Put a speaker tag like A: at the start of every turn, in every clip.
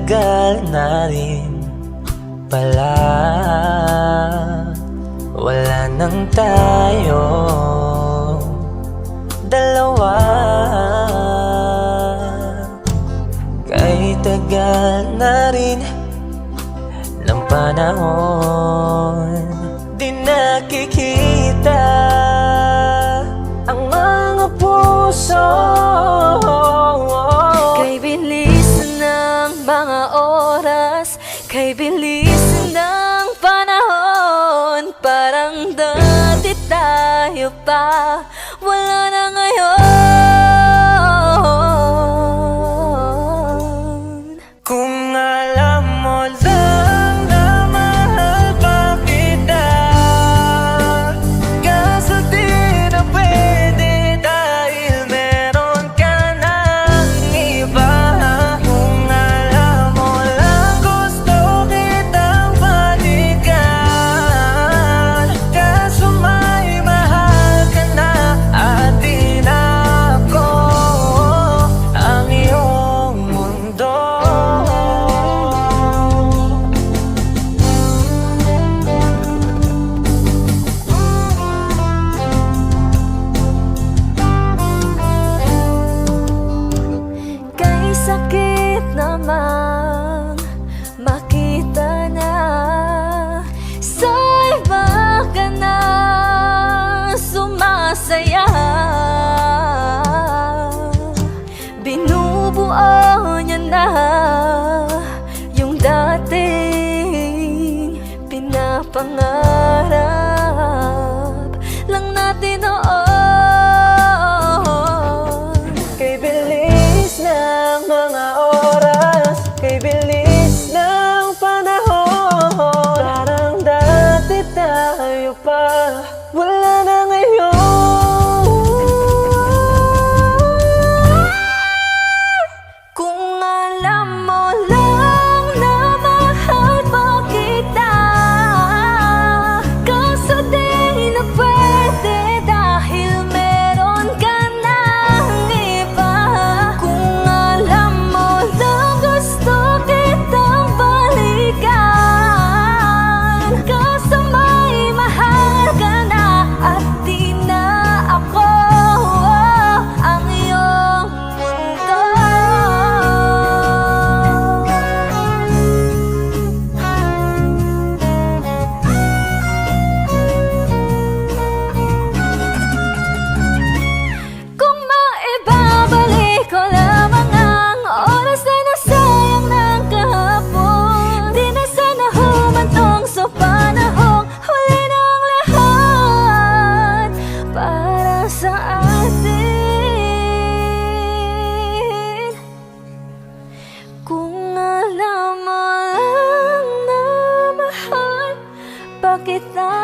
A: tagal na rin pala wala nang tayo dalawa. Kay tagal na rin ng panahon, di nakikita ang mga puso.
B: Kay bilis ng mga oras, kay bilis ng panahon, parang dati tayo pa, wala na ngayon.
A: Kung alam mo lang na mahal pa kita, kaso di na pwede dahil meron ka ng iba. Kung alam mo lang gusto kitang balikan, kaso may mahal ka na at di na ako ang iyong mundo.
B: Kay sakit namang makita na sa iba ka na sumasaya. Binubuo niya na yung dating pinapangarap lang natin noon.
A: Kay bilis ng mga oras, kay bilis ng panahon, parang dati tayo pa, wala na ngayon.
B: Kung alam mo lang na mahal pa kita, kaso di na pwede dahil meron ka ng iba. Kung alam mo lang gusto kitang balikan, kaso may mahal ka na at di na ako ang iyong mundo. Kung maibabalik ko lamang ang oras na nasayang ng kahapon, di na sana humantong sa panahong huli ng lahat para sa atin. Kung alam mo lang na mahal pa kita,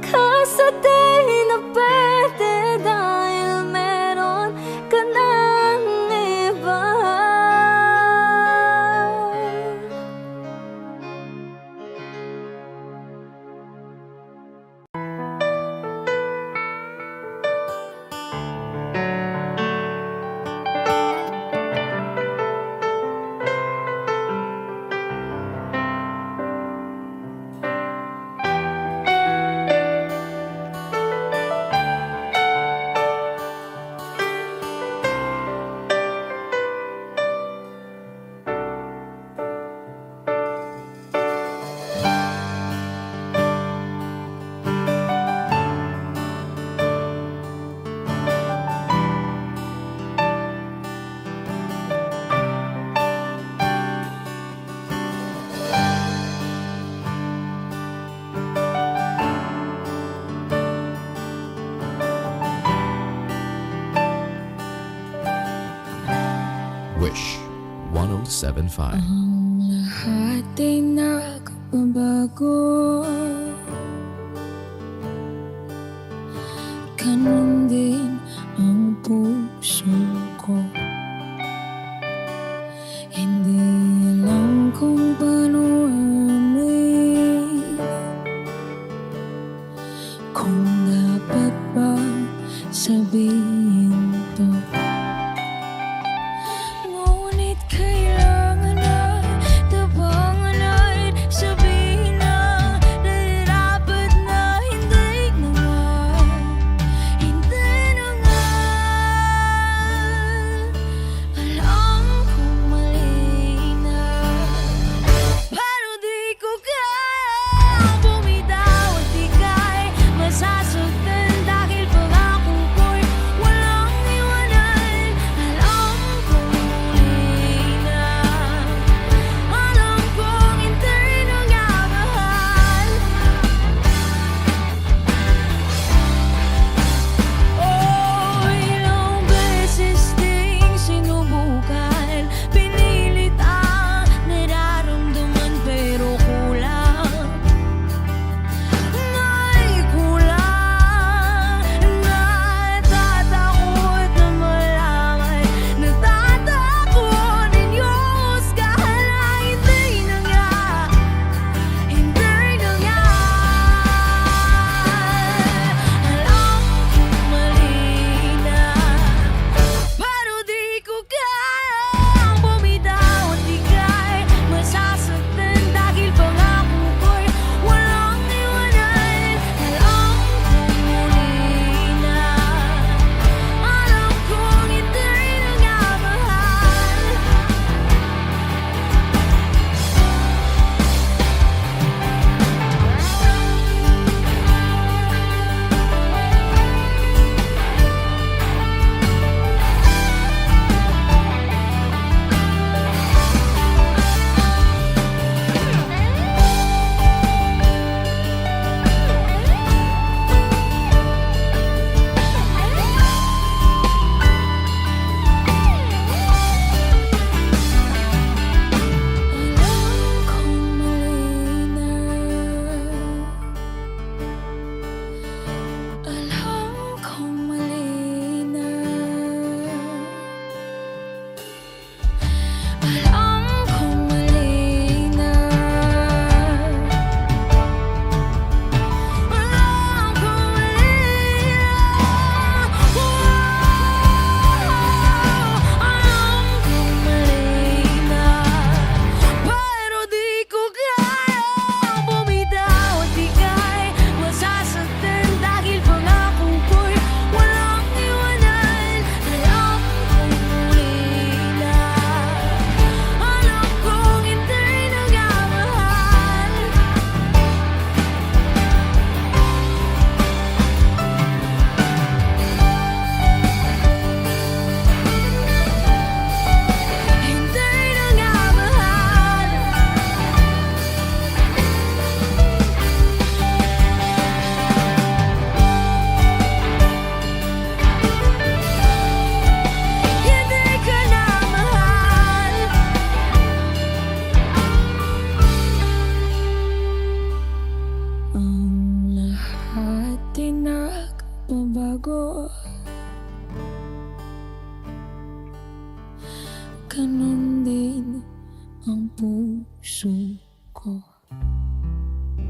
B: kaso di na pwede dahil meron ka ng iba.
C: Wish 1075.
D: Ang lahat ay nakabago, ganun din ang puso ko. Hindi alam kung paano amin, kung dapat ba sabihin to. Ngunit kailangan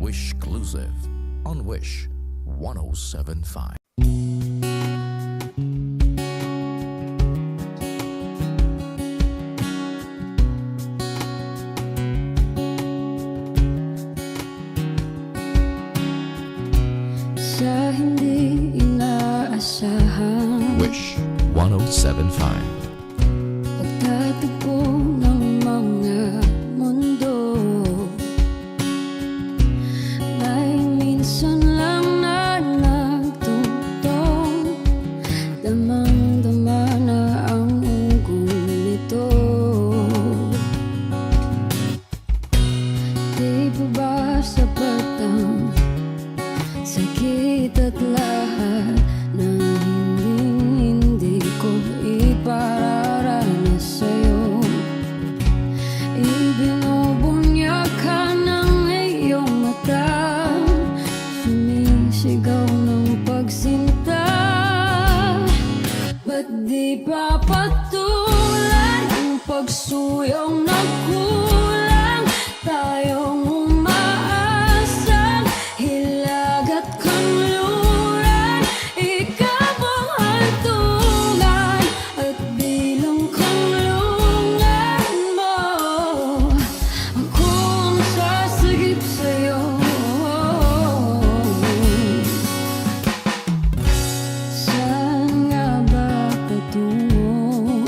C: Wish Exclusive on Wish 1075.
D: Sa hindi inaasahan
C: Wish 1075.
D: pagtatagpo ng mga mundo, may minsan lang na nagtutong, damang-dama na ang ugong nito. Di ba ba sapat ang sakit at lahat na hindi ko ipararanas sa'yo? Ibinubunyag ka ng iyong mata, sumisigaw ng pagsinta. Ba't di pa patulan ang pagsuyong nagkulang? Tayong umaasang hilag at kanluran, ikaw ang hantungan at bilang kanlungan mo. Ako ang sasagip sa'yo. Saan nga ba patungo?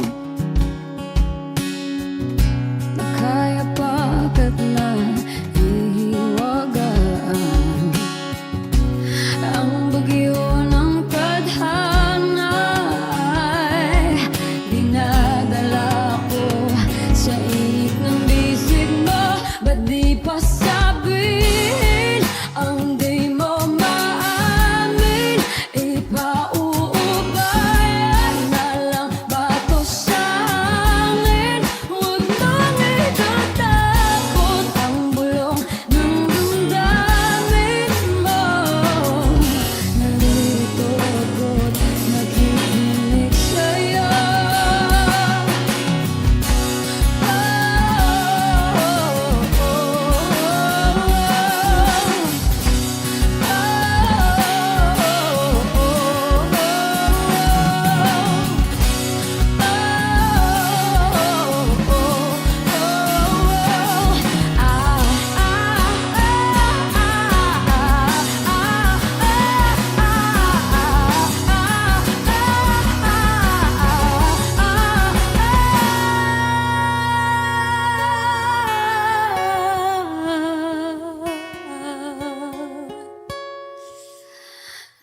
D: Kaya pagkat na ihiwagaan ang bagyo ng tadhana ay dinadala ko sa init ng bisig mo. Ba't di pa sabihin ang di mo maamin? Ipauubayan na lang ba to sa hangin? Huwag mong itatakot ang bulong ng damdamin mo. Narito ako't nakikinig sa'yo.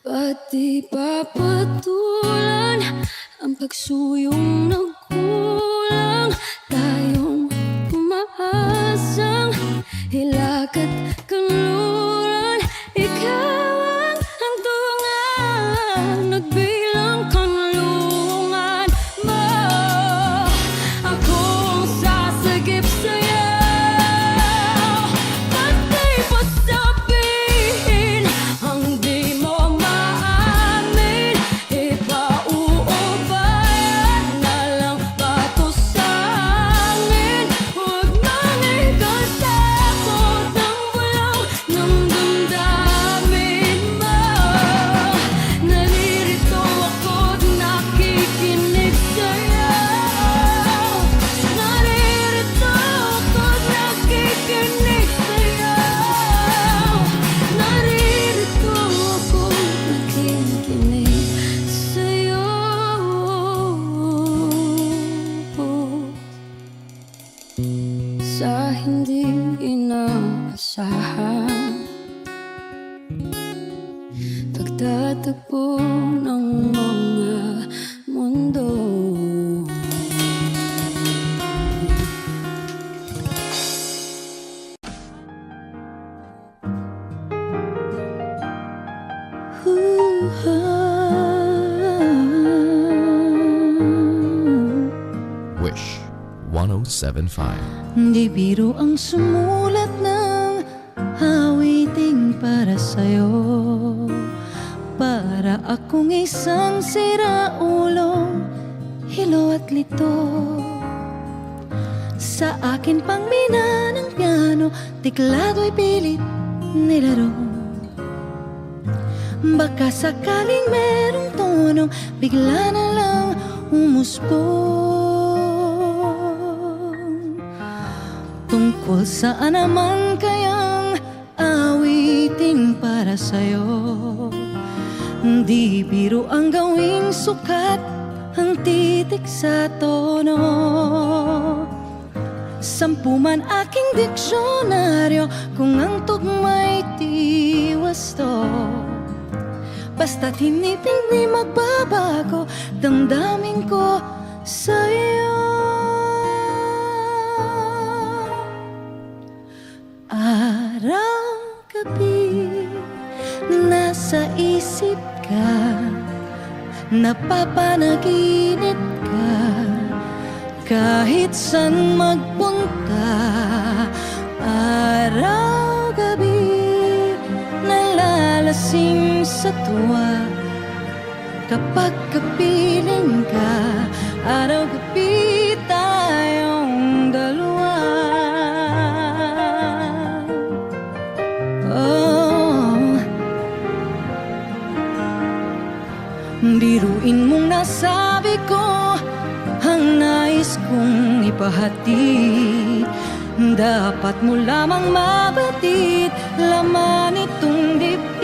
D: Ba't di pa patulan ang pagsuyong nagkulang? Tayong umaasang hilag at kanluran, ikaw ang hantungan at bilang kanlungan mo. Ako ang sasagip sa'yo. Ba't di pa sabihin ang di mo maamin? Ipauubayan na lang ba to sa hangin? Huwag mong ikatakot ang bulong ng damdamin mo. Naririto ako't nakikinig sa'yo. Naririto ako't nakikinig sa'yo. Naririto ako't nakikinig sa'yo. Sa hindi inaasahan pagtatagpo ng mga mundo,
C: Wish 1075.
E: Di biro ang sumulat ng awiting para sa'yo, para akong isang siraulong hilo at lito. Sa akin pang mina ng piano, tiklado'y pilit nilaro. Baka sakaling merong tono, bigla na lang umusbong. Tungkol saan naman kayang awiting para sa'yo? Di biro ang gawing sukat ang titik sa tono. Sampu man aking diksyonaryo kung ang tugma'y di wasto. Basta't hindi magbabago damdamin ko sa'yo. Araw-gabi nasa isip ka, napapanaginip ka, kahit saan magpunta. Araw-gabi nalalasing sa tuwa, kapag kapiling ka. Araw-gabi tayong dalawa. Biruin mong nasabi ko ang nais kong ipahatid. Dapat mo lamang mabatid laman itong dibdib.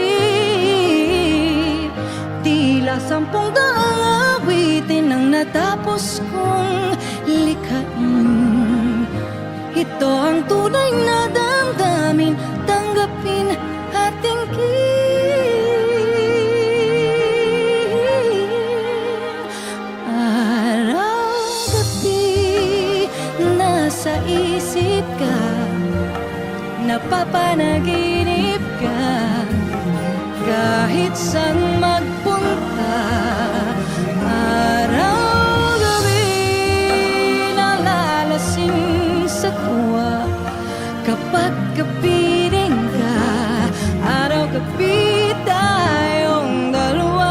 E: Tila 10 awitin ang natapos kong likhain. Ito ang tunay na damdamin, tanggapin at tingin. Sa isip ka, napapanaginip ka, kahit saan magpunta. Araw-gabi nalalasing sa tuwa, kapag kapiling ka. Araw-gabi tayong dalawa.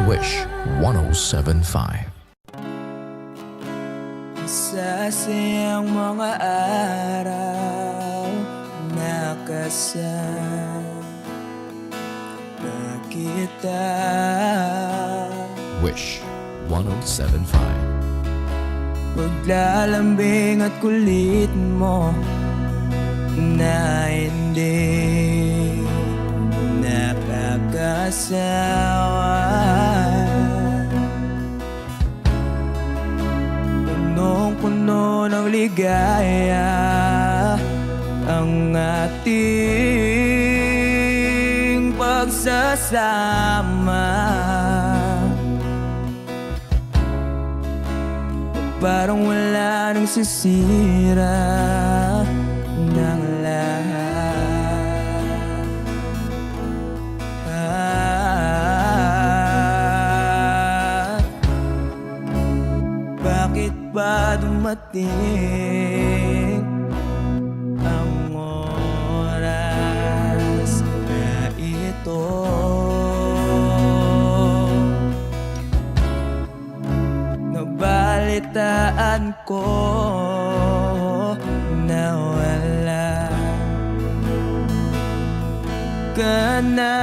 C: Wish 1075.
A: Sa siyang mga araw nakasama kita.
C: Wish 1075.
A: Paglalambing at kulit mo na hindi nakakasawa. Punong-puno ng ligaya ang ating pagsasama. Parang wala nang sisira ng lahat. ba dumating ang oras na ito? Nabalitaan ko na wala ka na.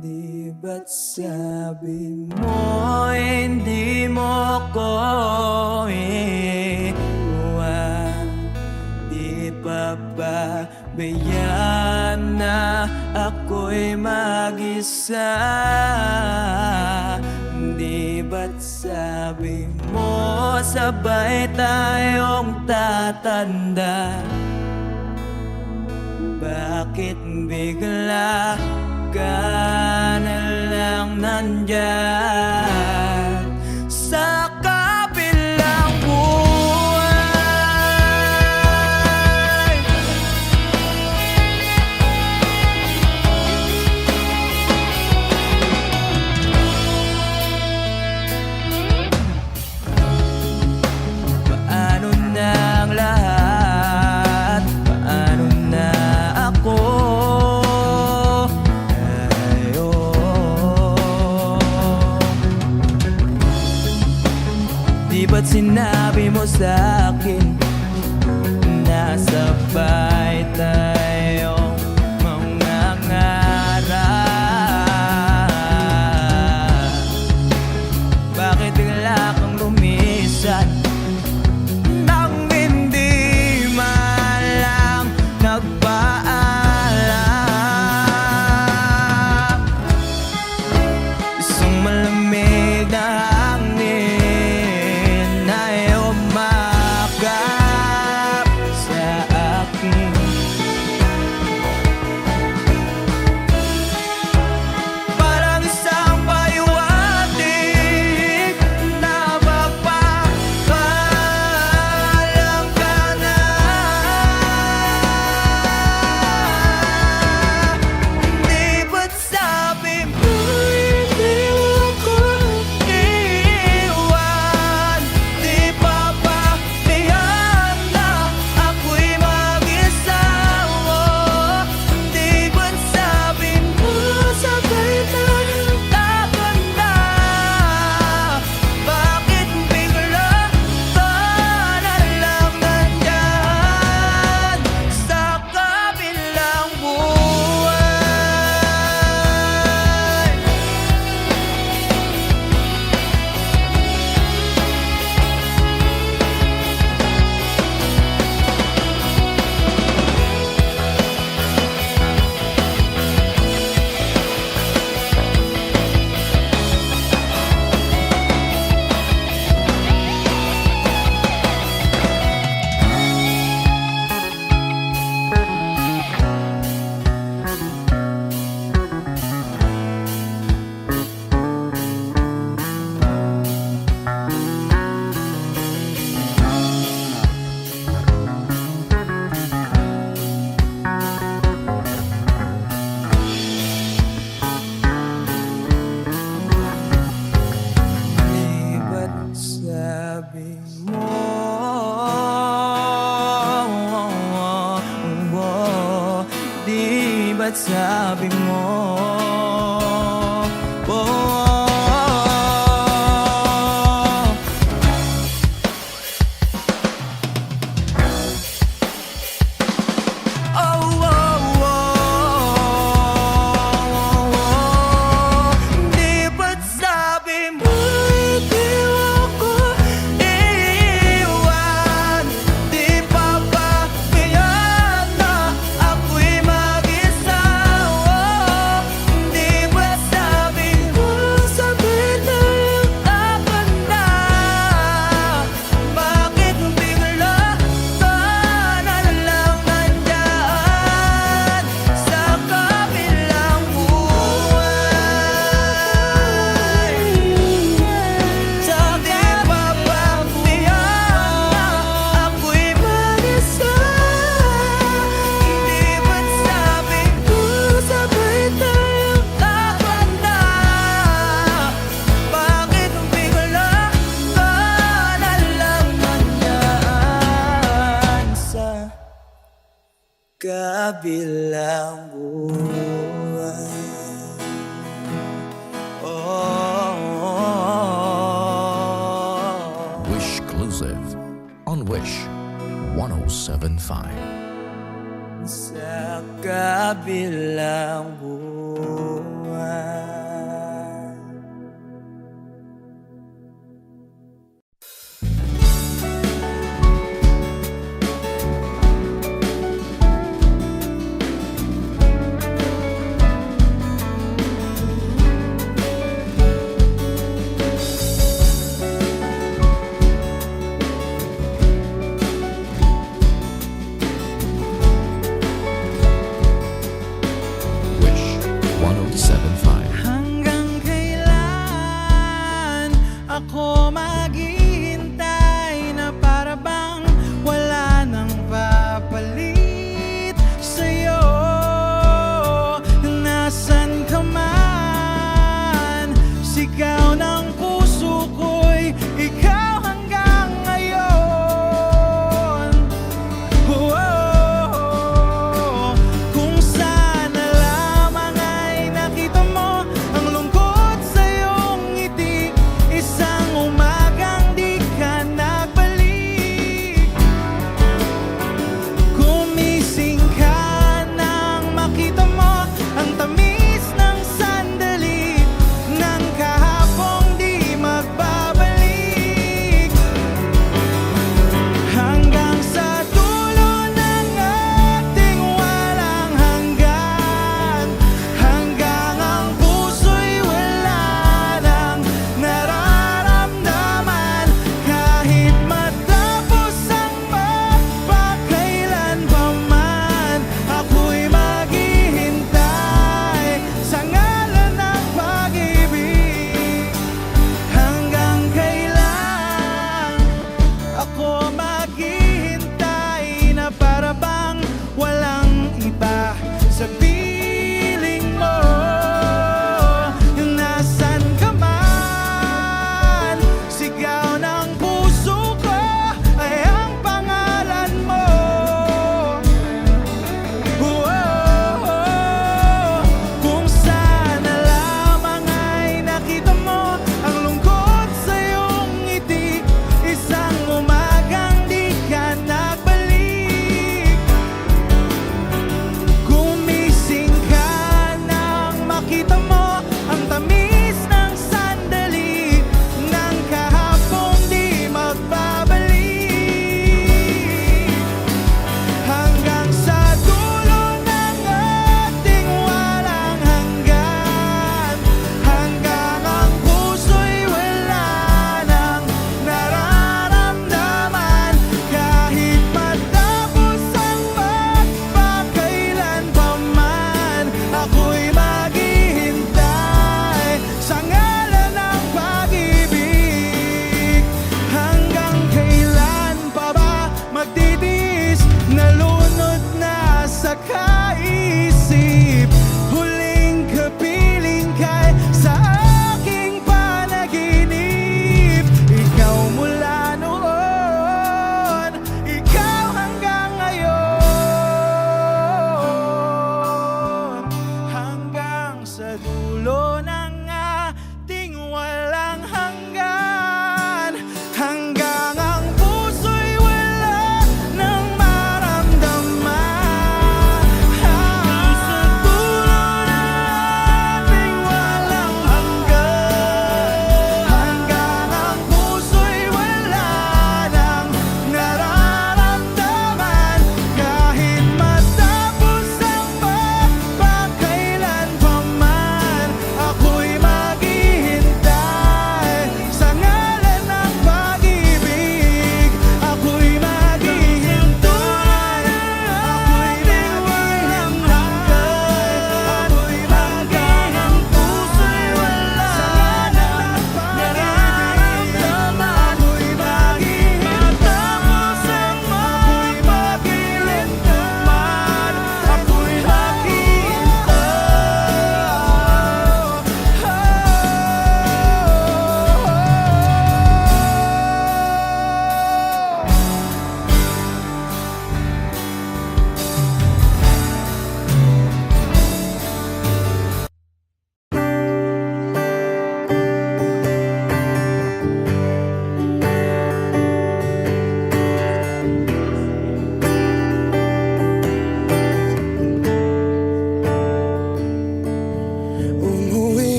A: Di ba't sabi mo hindi mo ko iwan? Di pa ba bayaan na ako'y mag-isa? Di ba't sabi mo sabay tayong tatanda? Bakit bigla ka na lang nandyan sa kabilang buhay? Paano na ang lahat? Paano na ako? Di ba't sinabi mo sa'kin na sabay tayong mangangarap? Bakit bigla kang lumisan nang hindi man lang nagpaalam? Isang malamig na hangin ay umakap sa akin. Parang isang paywating na magpapaalam ka na. Di ba't sabi mo hindi mo ko iwan? Di pa ba tiyan na ako'y mag-isa? Di ba't sabi mo sabay tayong tatanda? Bakit bigla ka na lang nandyan sa kabilang buhay? Di ba't sabi mo di ba't sabi mo di ba't sabi mo hindi mo ko iwan? Di pa ba tiyan na ako'y mag-isa? kabilang buwan.
C: Wish Exclusive on Wish 1075.
A: Sa kabilang buwan.
C: Wish 1075.
A: Hanggang kailan ako maghihintay na para bang wala nang papalit sa'yo? Nasaan ka man? Sigaw ng puso ko'y ikaw hanggang ngayon. Kung sana lamang ay nakita mo ang lungkot sa iyong ngiti, isang umagang di ka nagbalik. Gumising ka nang makita mo ang tamis ng sandali ng kahapong di magbabalik. Hanggang sa dulo ng ating walang hanggan, hanggang ang puso'y wala nang nararamdaman. Kahit matapos ang mapakailan pa man, ako'y maghihintay sa ngalan ng pag-ibig. Hanggang kailan ako maghihintay na para bang walang iba sa piling mo? Nasaan ka man? Sigaw ng puso ko ay ang pangalan mo. Kung sana lamang ay nakita mo ang lungkot sa iyong ngiti, isang umagang di ka nagbalik. Gumising ka nang makita mo ang tamis ng sandali ng kahapong di magbabalik. Hanggang sa dulo ng ating walang hanggan, hanggang ang puso'y wala nang nararamdaman. Kahit matapos ang magpakailan pa man, ako'y maghihintay sa ngalan ng pag-ibig. Hanggang kailan pa ba magtitiis? Nalunod na sa kaisip, huling kapiling kay sa aking panaginip. Ikaw mula noon, ikaw hanggang ngayon. Hanggang sa dulo ng ating walang hanggan, hanggang ang puso'y wala nang maramdaman.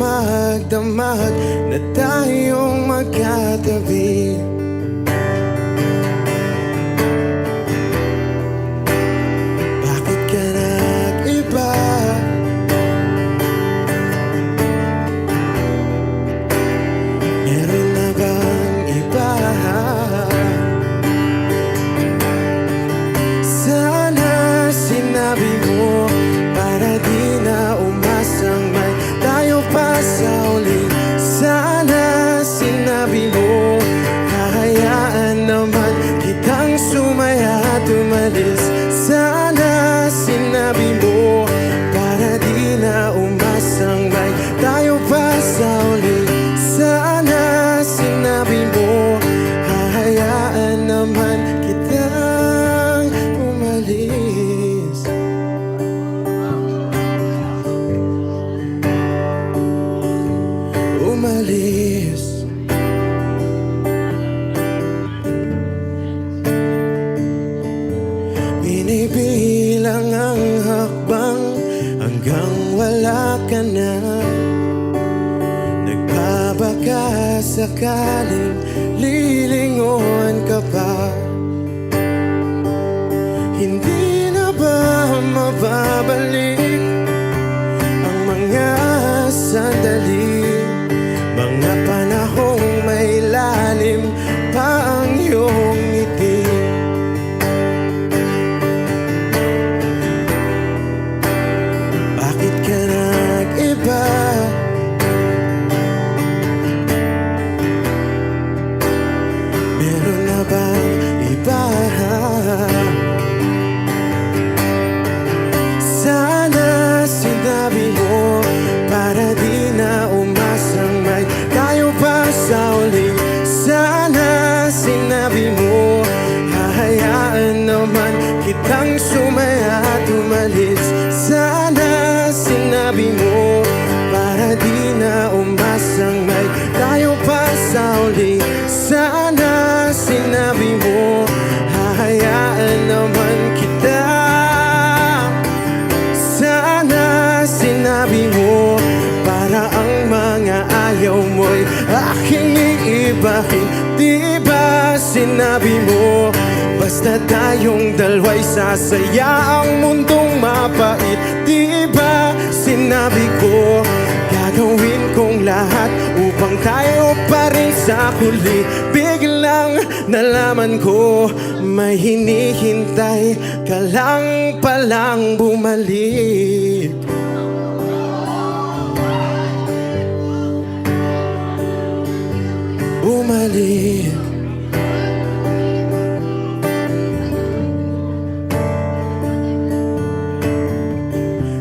A: magdamag na tayong magkatabi. Bakit ka nag-iba? Meron na bang iba? Sana sinabi mo para di na umasang may tayo pa sa uli. Sana sinabi mo hahayaan naman kitang sumaya at umalis. Sana sinabi mo para di na umasang may tayo pa sa uli. Sana sinabi mo hahayaan naman kitang umalis. Umalis. Binibilang ang hakbang hanggang wala ka na. Nagbabaka sakaling lilingon ka pa. Hindi na ba mababalik ang mga sandali, mga panahong may lalim pa ang iyong ngiti? Bakit ka nag-iba? Meron na bang iba? Sana sinabi mo para di na umasang may tayo pa sa uli. Sana sinabi mo hahayaan naman kitang sumaya at umalis. Sana sinabi mo para di na umasang may tayo pa sa uli. Sana sinabi mo hahayaan naman kita. Sana sinabi mo para ang mga ayaw mo'y aking iibahin. Di ba sinabi mo basta tayong dalawa'y sasaya ang mundong mapait? Di ba sinabi ko gagawin kong lahat upang tayo pa rin sa huli? Biglang nalaman ko may hinihintay ka lang palang bumalik. Bumalik.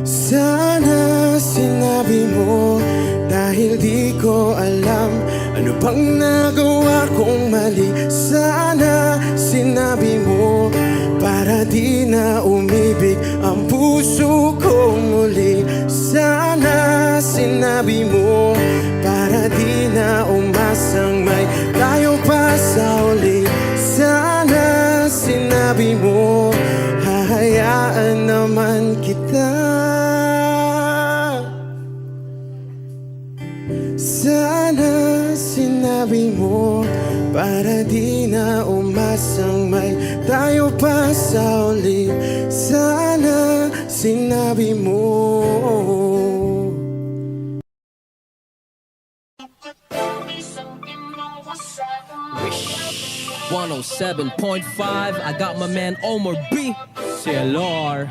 A: Sana sinabi mo dahil di ko alam ano bang nagawa kong mali. Sana sinabi mo para di na umibig ang puso ko muli. Sana sinabi mo para di na umasang may tayo pa sa uli. Sana sinabi mo hahayaan naman kita. Sana sinabi mo para di na umasang may tayo pa sa uli. Sana sinabi mo.
F: 107.5. I got my man Omar B. CLR.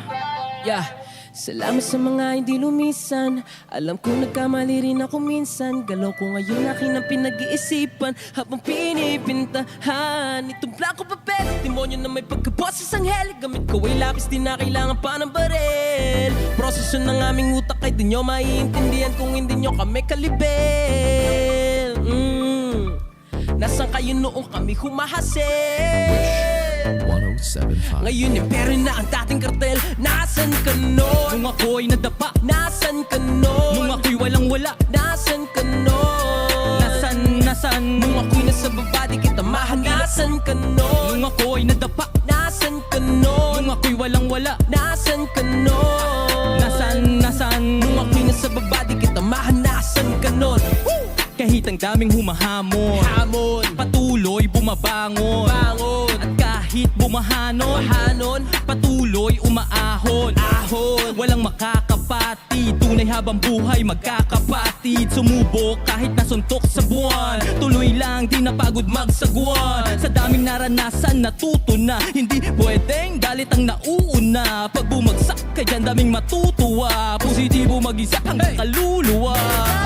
F: Yeah. Salamat sa mga hindi lumisan. Alam ko nagkamali rin ako minsan. Galaw ko ngayon akin ang pinag-iisipan habang pinipintahan itong blanco papel. Demonyo na may pagkaboses ang heli. Gamit ko ay lapis, di na kailangan pa ng baril. Proseso ng aming utak ay di nyo maiintindihan kung hindi nyo kami kalibel. Nasaan kayo noong kami humahasil?
C: 107.5.
F: Ngayon impero na ang dating kartel. Nasaan ka nun? Nung ako'y nadapa. Nasaan ka nun? Nung ako'y walang-wala. Nasaan ka nun? Nasaan? Nung ako'y nasa baba di kita mahanasan ka nun? Nung ako'y nadapa. Nasaan ka nun? Nung ako'y walang-wala. Nasaan ka nun? Nasaan? Nung ako'y nasa baba di kita mahanasan ka
G: ang daming humahamon, patuloy bumabangon, at kahit bumahanon, patuloy umaahon, walang makakapatid, tunay habang buhay magkakapatid. Sumubok kahit nasuntok sa buwan, tuloy lang di napagod magsagwan. Sa daming naranasan natuto na, hindi pwedeng galit ang nauuna. Pag bumagsak ka dyan daming matutuwa, positibo mag-isa hanggang kaluluwa.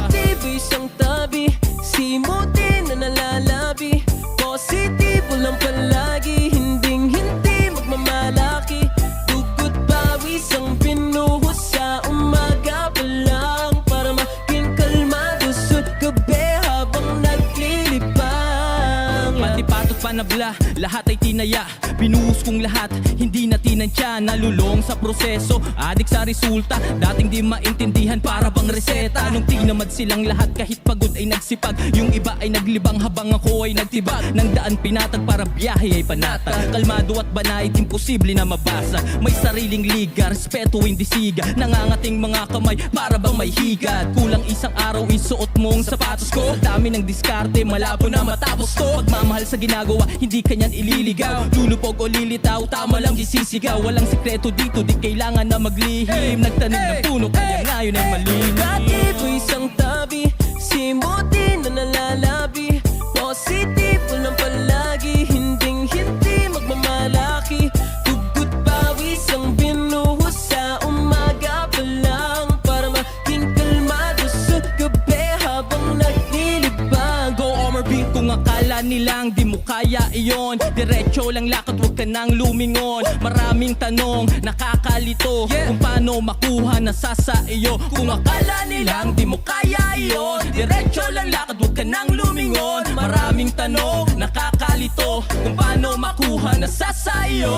F: Negatibo isang tabi, simutin na nalalabi. Positibo lang palagi, hindi magmamalaki. Dugot pawis ang pinuhos sa umaga pa lang, para maging kalmado sa gabi habang naglilibang.
G: Pati patot panabla, lahat ay tinaya. Binuhos kong lahat, hindi na tinansya. Nalulong sa proseso, adik sa resulta. Dating di maintindihan, para bang reseta. Nung tinamad silang lahat, kahit pagod ay nagsipag. Yung iba ay naglibang habang ako ay nagtibag. Nang daan pinatag para biyahe ay panatag. Kalmado at banayad, imposible na mabasa. May sariling liga, respeto hindi siga. Nangangating mga kamay, para bang may higad. Kulang isang araw, isuot mong sapatos ko. Sa dami ng diskarte, malabo na matapos to. Pagmamahal sa ginagawa, hindi kanyan ililigaw. Lulupog o lilitaw, tama lang isisigaw. Walang sikreto dito, di kailangan na maglihim. Nagtanim ng puno, kaya ngayon ay malinis.
F: Negatibo isang tabi, simutin na nalalabi. Positibo lang palagi, hindi magmamalaki. Dugot pawis ang binuhos sa umaga pa lang, para maging kalmado sa gabi habang naglilibang.
G: Go Omar B, kung akala nilang di mo kaya iyon, diretso lang lakad, huwag ka nang lumingon. Maraming tanong, nakakalito, kung paano makuha na sa iyo. Kung akala nilang di mo kaya iyon, diretso lang lakad, huwag ka nang lumingon. Maraming tanong, nakakalito, kung paano makuha na sa iyo.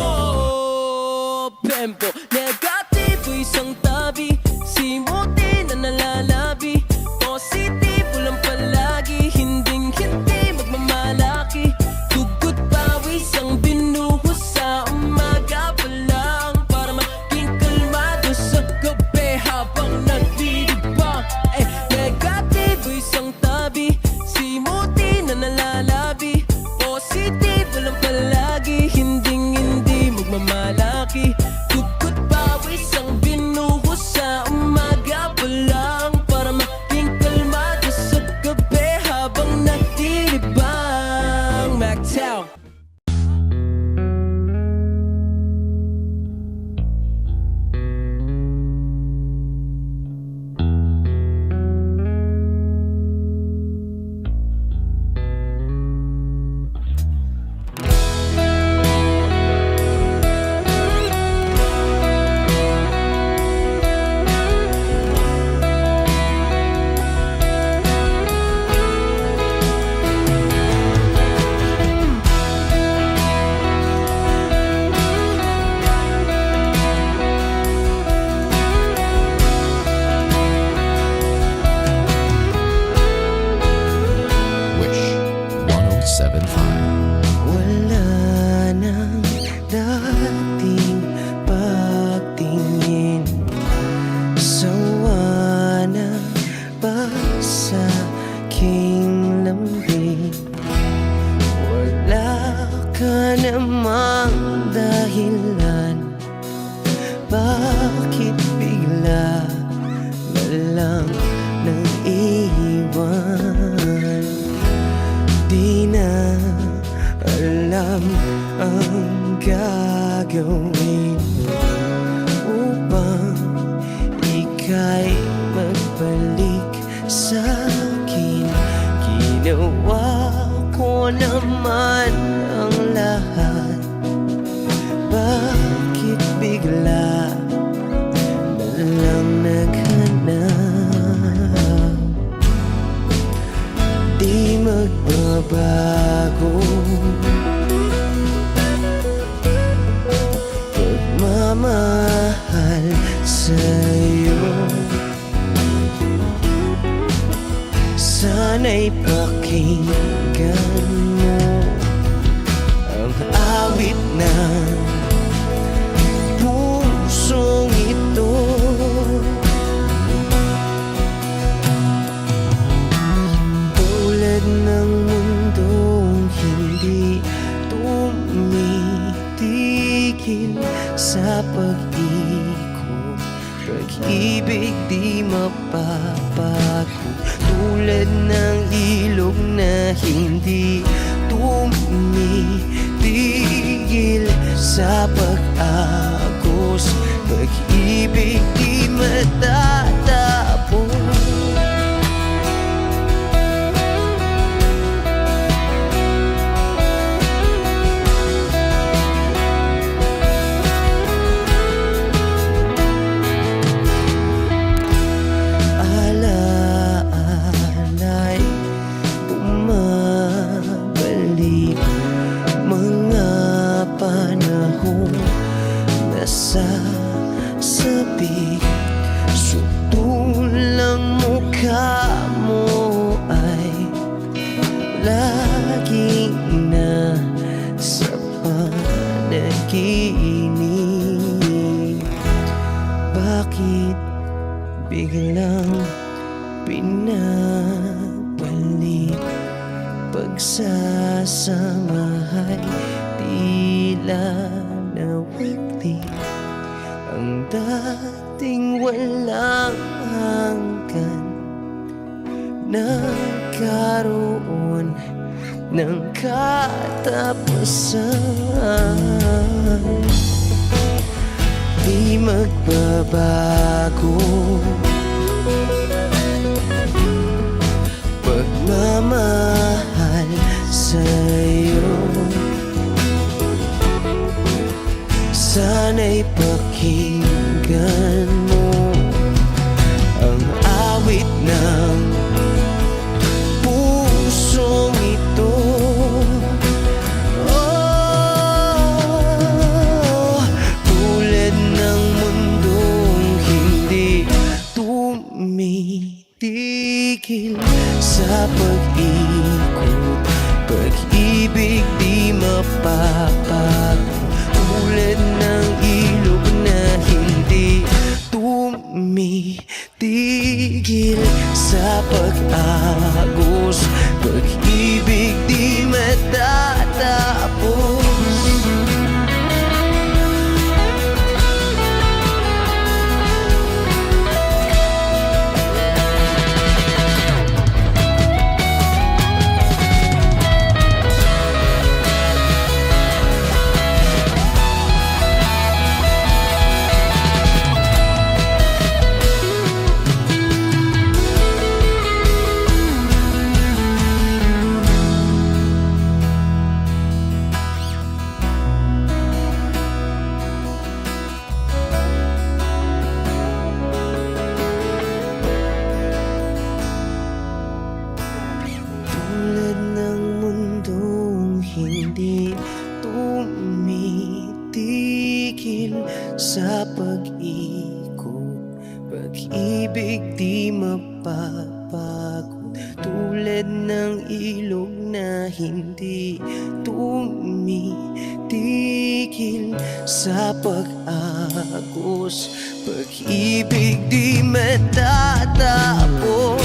F: Tempo, negatibo isang tabi, simutin na nalalabi. Positibo lang palagi, hindi magmamalaki. Dugot pawis ang binuhos sa umaga pa lang, para maging kalmado sa gabi habang naglilibang. Negatibo isang tabi, simutin na nalalabi. Positibo lang palagi, hindi magmamalaki. Dugot pawis ang binuhos sa umaga pa lang, para maging kalmado sa gabi habang naglilibang. MacTown.
C: Wish 1075.
A: Wala nang dating pagtingin, sawa na ba sa aking lambing? Wala ka namang dahilan, bakit bigla na lang nang iwan? Di na alam ang gagawin upang ika'y magbalik sa akin. Ginawa ko naman ang lahat, bakit bigla na lang naghanap? Di magbabago pagmamahal sa'yo. Sana'y pakinggan mo ang awit ng pusong ito. tulad ng ilog na hindi tumitigil sa pag-agos, pag-ibig di matatapos. Alaala'y bumabalik, mga panahong nasasabi. Sutulang mukha mo ay laging nasa panaginip. Bakit biglang pinabalik? Pagsasamahay tila nawagli, ang dating walang hanggan nagkaroon ng katapusan. Di magbabago pagmamahal sa'yo. Sana'y pakinggan mo ang awit ng pusong ito. Oh, tulad ng mundong hindi tumitigil sa pag-ikot, pag-ibig di mapapago. Tulad ng ilog na hindi tumitigil sa pag-agos, pag-ibig di matatapos. Tulad ng mundong hindi tumitigil sa pag-ikot, pag-ibig di mapapagod. Tulad ng ilog na hindi tumitigil sa pag-agos, pag-ibig di matatapos.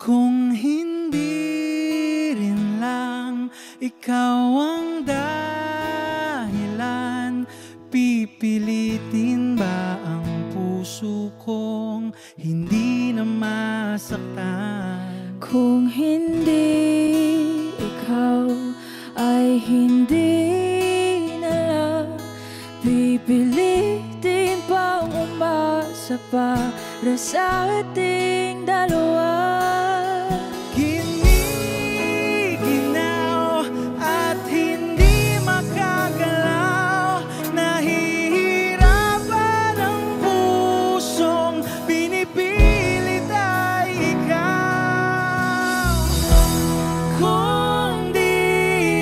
H: Kung hindi rin lang ikaw ang dahilan, pipilitin ba ang puso kong hindi na masaktan?
B: Kung hindi ikaw ay hindi na lang, pipilitin pang umasa para sa ating dalawa.
H: Giniginaw at hindi makagalaw, nahihirapan ang pusong pinipilit ay ikaw. Kung di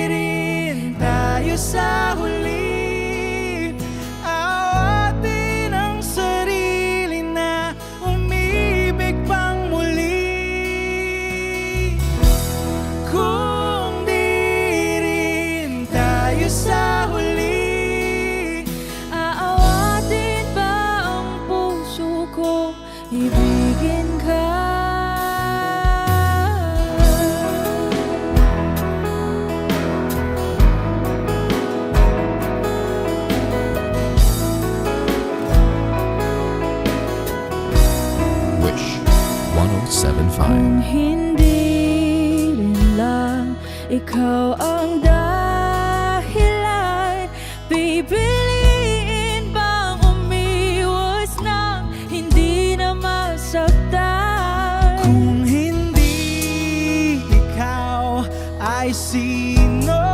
H: rin tayo sa huli, awatin ang sarili na umibig
B: Kung
C: 1075.
B: hindi rin lang ikaw ang dahilan, pipiliin bang umiwas nang hindi na masaktan?
H: Kung hindi ikaw, ay sino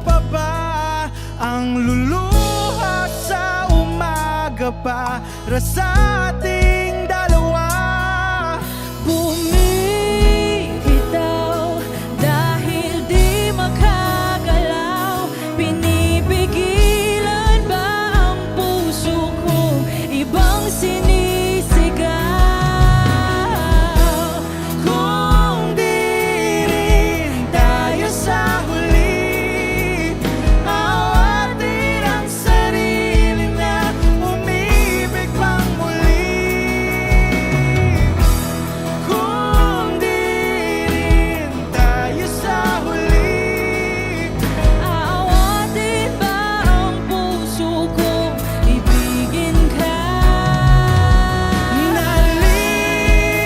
H: pa ba ang luluha sa umaga para sa ating dalawa?
B: Bumibitaw dahil di makagalaw, pinipigilan ba ang puso kong ibang sinisigaw?
H: Kung di rin tayo sa huli, awatin ang sarili na umibig pang muli. Kung di rin tayo sa huli,
B: Aawatin ba ang puso kong ibigin ka?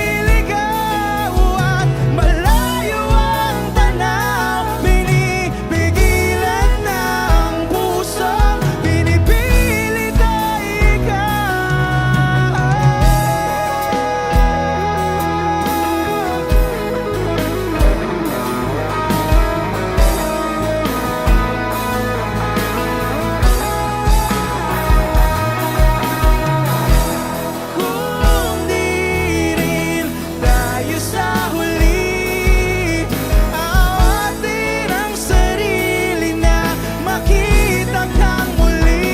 H: naliligaw at malayo ang tanaw, pinipigilan ng puso, pinipilit ay Kung di rin tayo sa huli, awatin ang sarili na makita kang muli.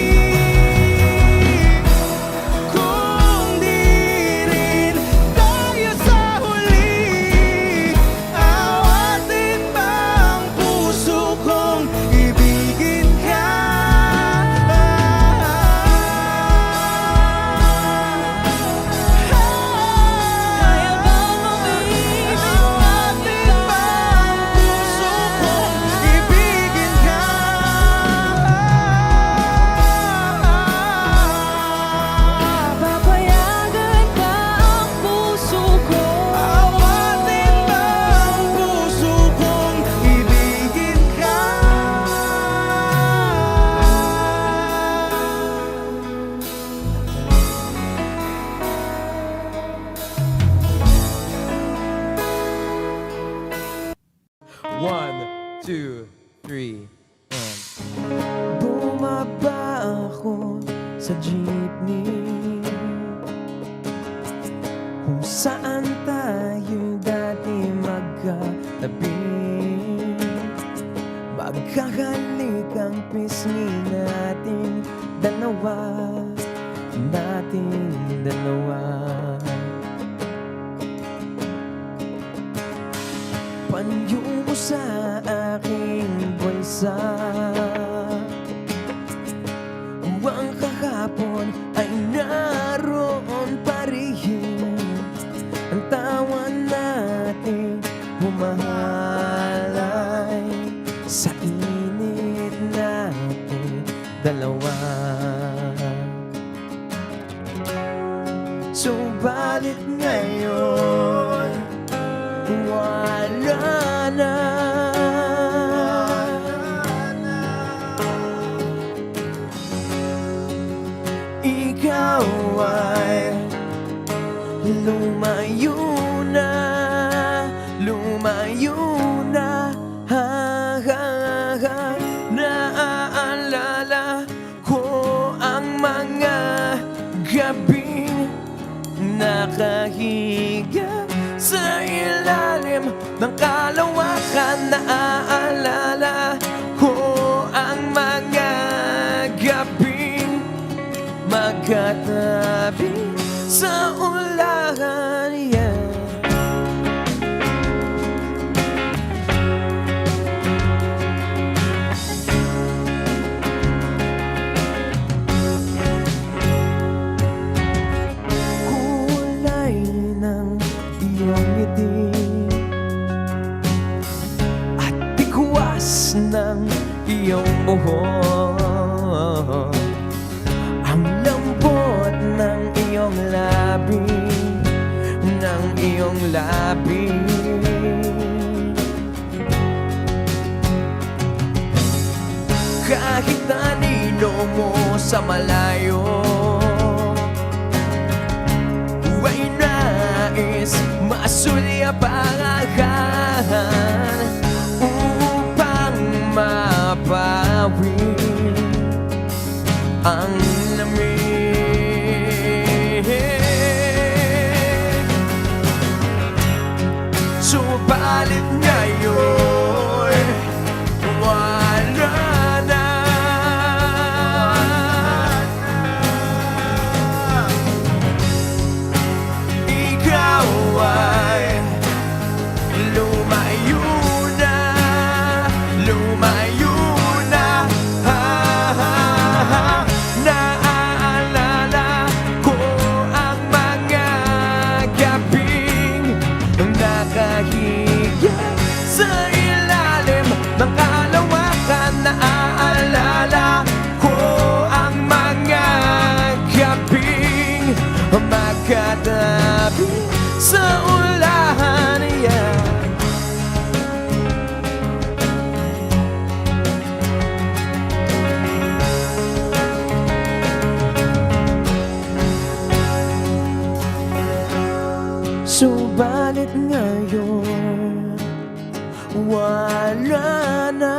H: Kung di rin tayo sa huli, awatin ba ang puso kong ibigin ka?
B: Kaya bang umibig
H: Awatin ba ang puso kong ibigin ka?
B: Papayagan ba ang puso ko?
H: Awatin ba ang puso kong ibigin ka?
A: One, two, three, and bumaba ako sa jeepney kung saan tayo dati magkatabi. Magkakalik ang pisngi nating dalawa, nating dalawa. Panyo mo sa aking bulsa, ang kahapon ay naroon pa rin. Ang tawa natin humahalay sa init natin dalawa. Subalit ngayon wala na. Ikaw ay lumayo na, lumayo na. Naaalala ko ang mga gabing nakahiga sa ilalim ng kalawakan. Naaalala ko ang mga gabing magkatabi sa ulahan. Yeah. Kulay ng iyong ngiti at tikwas ng iyong buhok, ang lambot ng iyong labi iyong labi. Kahit anino mo sa malayo ay nais masulyapangagahan upang mapawi ang lamig. Subalit ngayon wala na. Ikaw ay lumayo na, lumayo na. Naaalala ko ang mga gabing nakahiga sa ilalim ng kalawakan. Naaalala ko ang mga gabing magkatabi sa ulahan niya. Subalit ngayon wala na.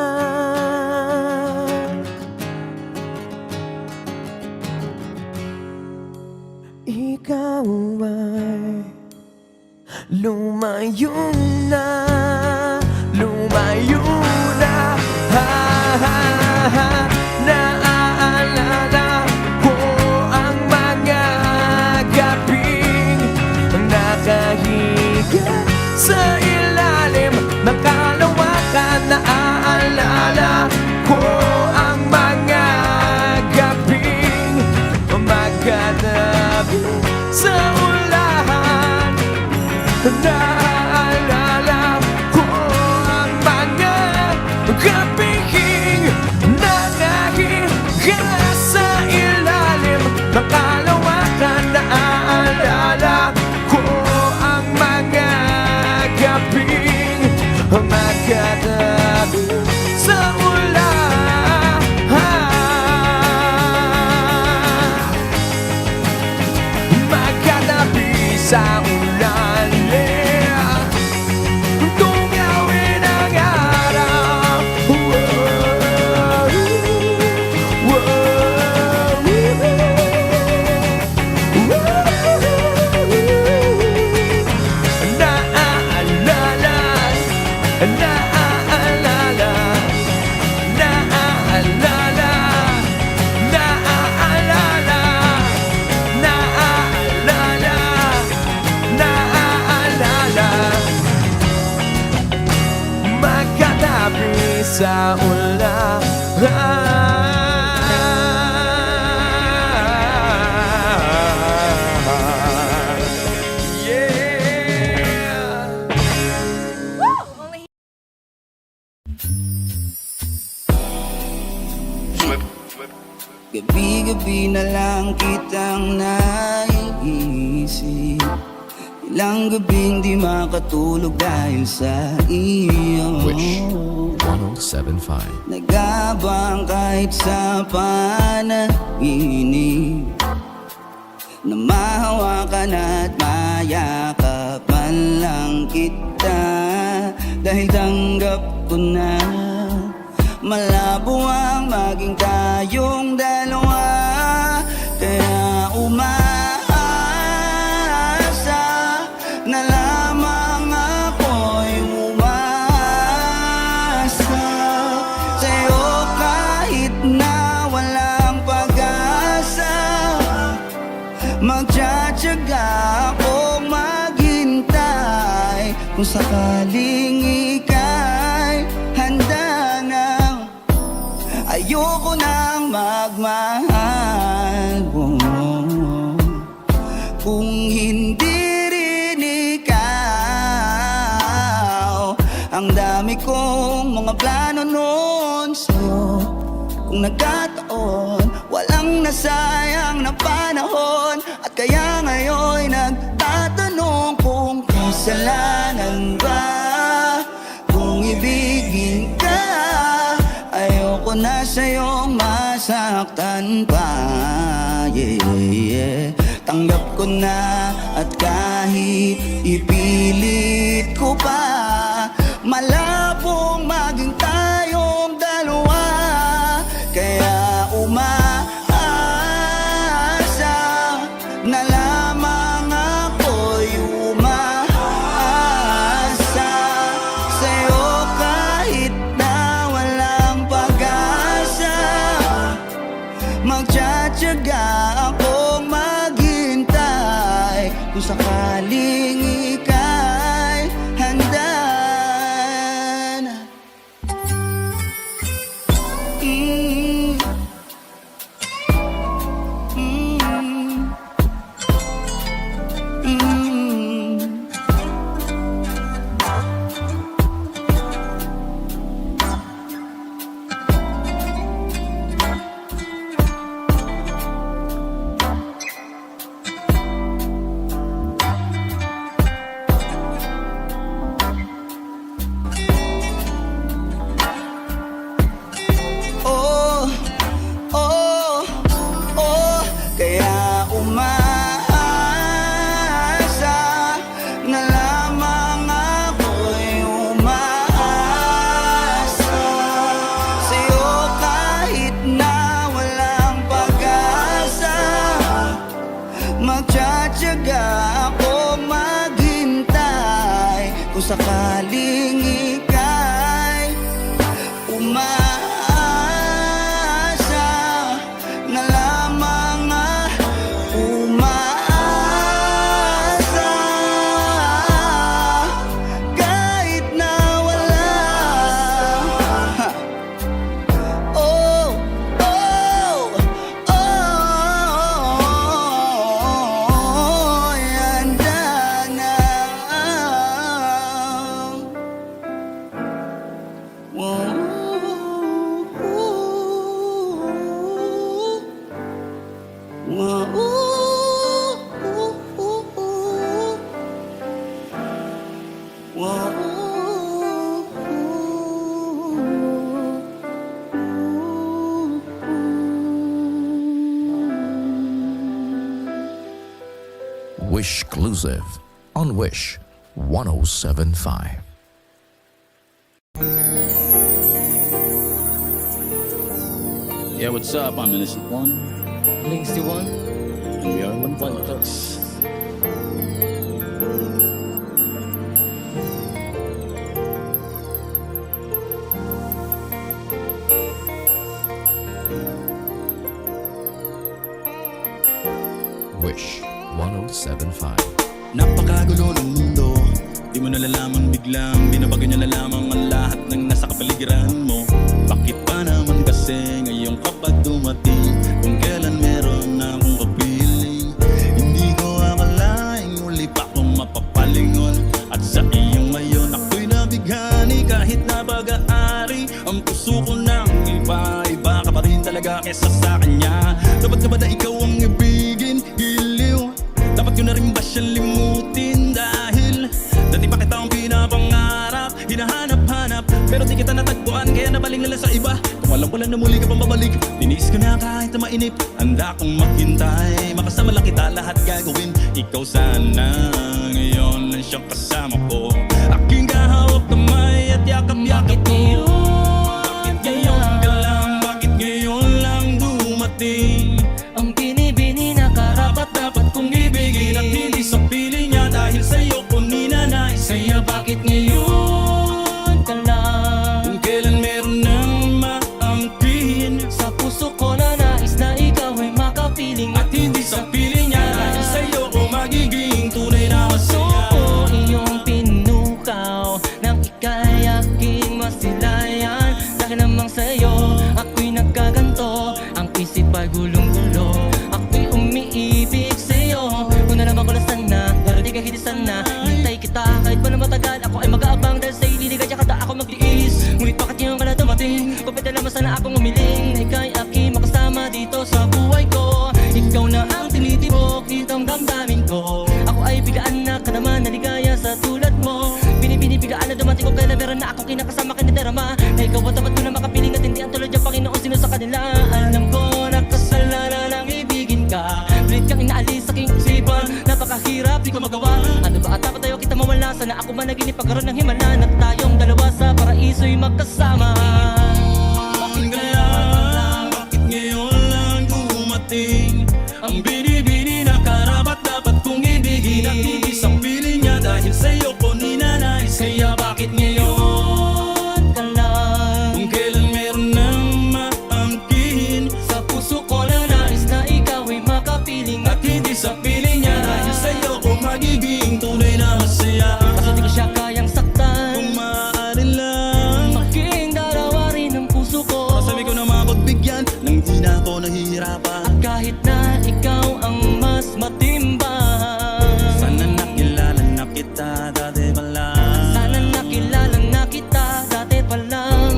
A: Ikaw ay lumayo na, lumayo na. Naaalala ko ang mga gabing nakahiga sa ilalim ng kalawakan. Naaalala ko ang mga gabing magkatabi sa ulahan. Naaalala ko ang mga gabing nakahiga sa ilalim ng kalawakan. Naaalala ko ang mga gabing magkatabi sa ulahan. Magkatabi sa ulan, yeah. Tungawin ang araw. Whoa, whoa, naaalala, naaalala, naaalala, naaalala, naaalala, naaalala. Magkatabi sa ulahan. Yeah.
I: Gabi-gabi na lang kitang naiisip. Ilang gabing di makatulog dahil sa iyo.
C: Wish 1075.
I: Nagabang kahit sa panaginip, na mahawakan at mayakapan lang kita. Dahil tanggap ko na malabo ang maging tayong dalawa. Kaya umaasa na lamang ako'y umasa sa'yo kahit na walang pag-asa. Magtsatsaga akong maghintay kung sakaling ika'y handa na. Ayoko nang magmahal mo kung hindi rin ikaw. Ang dami kong mga plano noon sa'yo. Kung nagkataon, walang nasayang na panahon. At kaya ngayon'y nagtatanong kung kasalanan ba kung ibigin ka? Ayoko na sa'yo masaktan pa, yeah, yeah. Tanggap ko na at kahit ipilit ko pa, malabong maging tayong dalawa. Kaya umaasa na lamang ako'y umaasa sa'yo kahit na walang pag-asa. Magtsatsaga akong maghintay kung sakaling ika'y handa na. Oh, oh, oh, kaya umaasa na lamang ako'y umaasa sa'yo kahit na walang pag-asa. Magtsatsaga ako maghintay kung sakaling ika'y umaasa na lamang umaasa kahit na wala. Ha. Oh, oh, oh, handa na.
C: Wishclusive on Wish 107.5.
G: Yeah, what's up? I'm Innocent One,
F: Links to one,
G: and we are One Thugs.
C: Wish 107.5.
G: Napakagulo ng mundo, di mo nalalaman biglang binabago niya na lamang ang lahat ng nasa kapaligiran mo. Bakit pa naman kasi ngayon kapag dumating kung kailan meron na akong kapiling? Hindi ko akalaing muli pa akong mapapalingon, at sa iyong ngayon ako'y nabighani kahit na pag-aari. Ang puso ko ng iba ka pa rin talaga kesa sa kanya. Dapat ka ba na ikaw ang ibigin? Giliw, dapat ko na rin ba siyang limutin? Dahil dati pa kita ang pinapangarap, hinahanap-hanap, pero di kita natagpuan, kaya nabaling nila sa iba. Kung alam ko lang na muli ka pang babalik, tinis ko na kahit na mainip. Handa kong maghintay, makasama lang kita, lahat gagawin. Ikaw sana, ngayon lang siyang kasama ko. Aking kahawak kamay at yakap-yakap ko. Bakit ngayon ka lang, bakit ngayon lang dumating?
F: ang binibini na karapat-dapat kong ibigin,
G: At hindi sa piling niya dahil sa'yo ko ninanais.
F: kaya bakit ngayon ka lang?
G: Kung kailan meron nang maangkin,
F: Sa puso ko na nais na ikaw ay makapiling,
G: at hindi sa piling niya dahil sa'yo ko magiging tunay na
F: puso
G: masaya.
F: ko iyong pinukaw nang ika'y aking masilayan. Dahil namang sa'yo ako'y nagkaganto, ang isip ay gulong-gulo, ako'y umiibig sa'yo. Kung nalaman ko na sana, pero di ka hindi sana. Hintay kita kahit pa na matagal, ako ay mag-aabang dahil sa'yo liligay kada ako magtiis. Ngunit bakit ngayon ka na dumating? Kapit alam mo sana akong umiling na ika'y aking makasama dito sa buhay ko. Ikaw na ang tinitibok dito ang damdamin ko. Ako ay biglaan na ka naman, naligaya sa tulad na kasama ka na darama Na ikaw ang tapat ko na makapiling at hindi ang tulad yung Panginoon sino sa kanila. Alam ko na kasalanan ang ibigin ka. Pilit kang inaalis sa aking isipan, napakahirap di ko magawa. Ano ba at dapat tayo kita mawala? Sana ako managinip pagkaroon ng himala at tayong dalawa sa paraiso'y magkasama.
H: Bakit lang, bakit ngayon lang dumating ang binibini na karapat dapat kong ibigin at hindi sa piling niya dahil sa'yo ko ninanais. Kaya bakit ngayon
F: ka lang?
H: kung kailan meron nang maangkin
F: Sa puso ko na nais na ikaw ay makapiling
H: at hindi sa piling niya dahil sa'yo ko magiging tunay na masaya.
F: Kaso di ko siya kayang saktan.
H: Kung maaari lang
F: Maging dalawa rin ang puso ko.
H: sabi ko na mapagbigyan nang di na ako nahihirapan.
F: At kahit na ikaw ang mas matimbang,
H: Sana nakilala na kita dati pa lang.
F: sana nakilala na kita dati pa lang.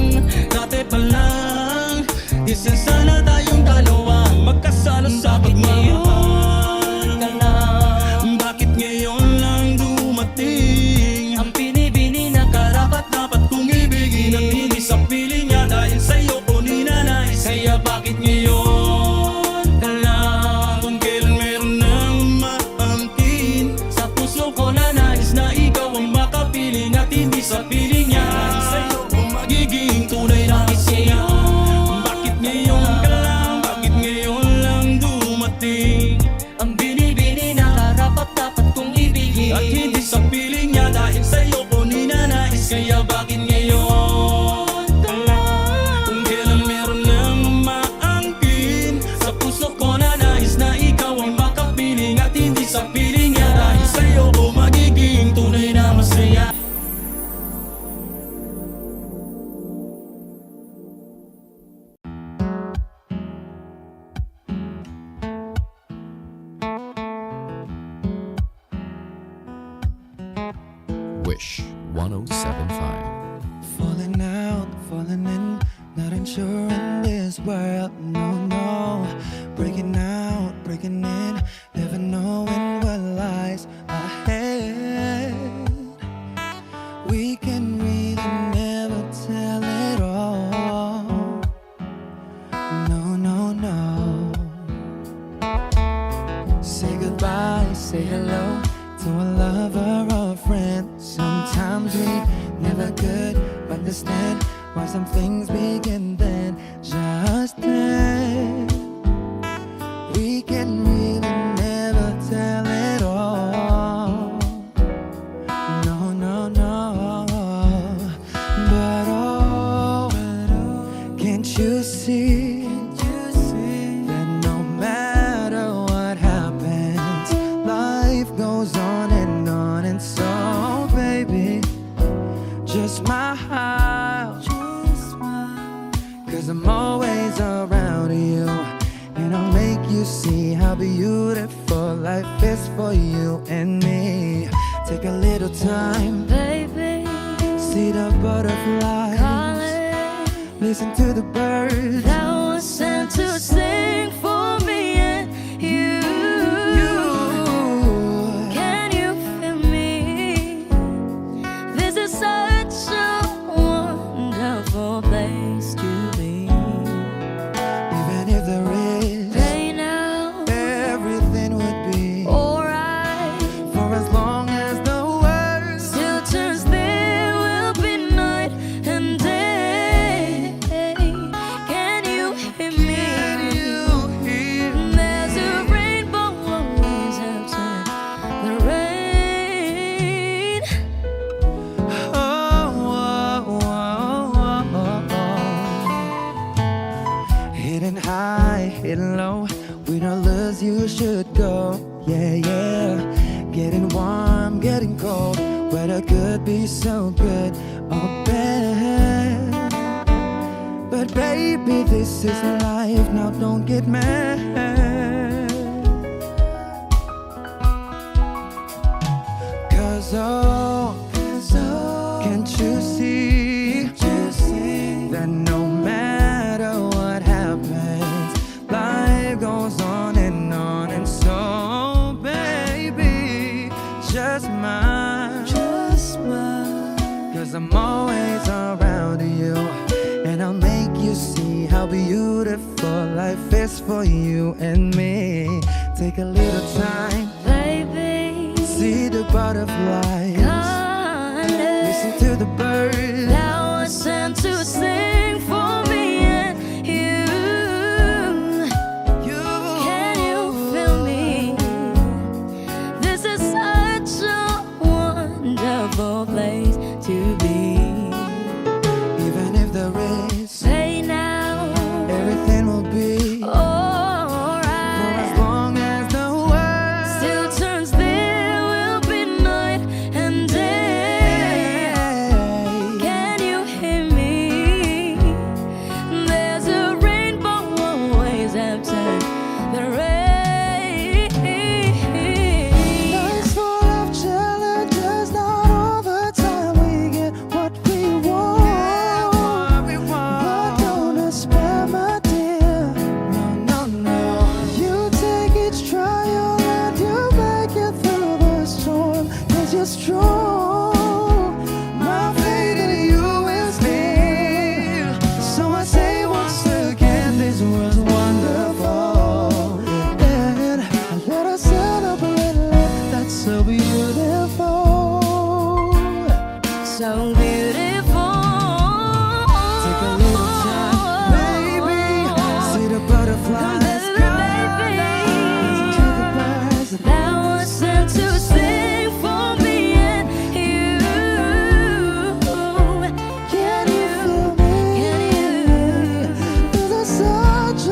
H: Dati pa lang, isa sana tayong dalawa magkasala sa pagmamahal.
F: Ka lang
H: Bakit ngayon lang dumating
F: ang binibini na
H: karapat dapat kong ibigin at hindi sa piling niya dahil sa'yo ko ninanais. Kaya bakit ngayon
F: ka lang?
H: kung kailan meron nang maangkin
F: Sa puso ko na nais na ikaw ang makapiling at hindi sa piling niya.
H: dahil sa'yo ko magiging tunay na masaya. Bakit ngayon ka lang, bakit ngayon lang dumating
F: Ang binibini na karapat dapat kong ibigin
H: at hindi sa piling niya dahil sa'yo ko ninanais. Kaya bakit ngayon
F: ka lang?
H: kung kailan meron nang maangkin
F: Sa puso ko na nais na ikaw ang makapiling at hindi sa piling niya.
H: dahil sa'yo ko magiging tunay na masaya.
C: Wish 1075.
H: Falling out, falling in, not unsure in this world, no, no. Breaking out, breaking in, never knowing what lies ahead. We can really never tell it all. No, no, no. Say goodbye, say hello to a lover or a friend. Sometimes we never could understand why some things begin then, just then. We can really never tell it all. No, no, no. But oh, can't you see that no matter what happens, life goes on and on, and so baby, just smile, cause I'm always around you, and I'll make you see how beautiful life is for you and me. Take a little time,
D: Baby,
H: see the butterflies,
D: calling
H: listen to the birds.
D: that was sent to sing for me and you. Can you feel me? This is such a wonderful place to be.
H: Even if there is
D: Right now,
H: everything would be
D: alright.
H: for as long as the world
D: Still turns there will be night and day. Can you hear me?
H: you hear.
D: There's a rainbow always after the rain.
H: Oh, oh, oh, oh, oh. Hidden high, hidden low, with all lures you should go. Yeah, yeah. Getting warm, getting cold, weather could be so good or bad. But baby, this is life, now don't get mad. Cause oh, can't you see that no matter what happens, life goes on, and so baby, just smile, 'cause I'm always around you, and I'll make you see how beautiful life is for you and me. Take a little time,
D: Baby,
H: see the butterflies, listen to the birds.
D: thou art sent to sing for me and you. Can you feel me? This is such a wonderful place to be.
H: Even if there is
D: Say now,
H: everything will be for
D: alright.
H: as long as the world
D: Still turns, there will be night and day. Can you hear me? There's a rainbow always after the rain.
H: Life's full of challenges, not all the time we get what we want. But don't despair, my dear. No, no, no. You take each trial and you make it through the storm, 'cause you're strong. My faith in you is near. So I say once again, this world's wonderful. And let us celebrate life that's so beautiful.
D: So beautiful.
H: Take a little time, baby. See the butterflies.
D: Baby,
H: Listen to the birds.
D: thou art sent to sing for me and you.
H: Can you feel me?
D: Can you?
H: This is such a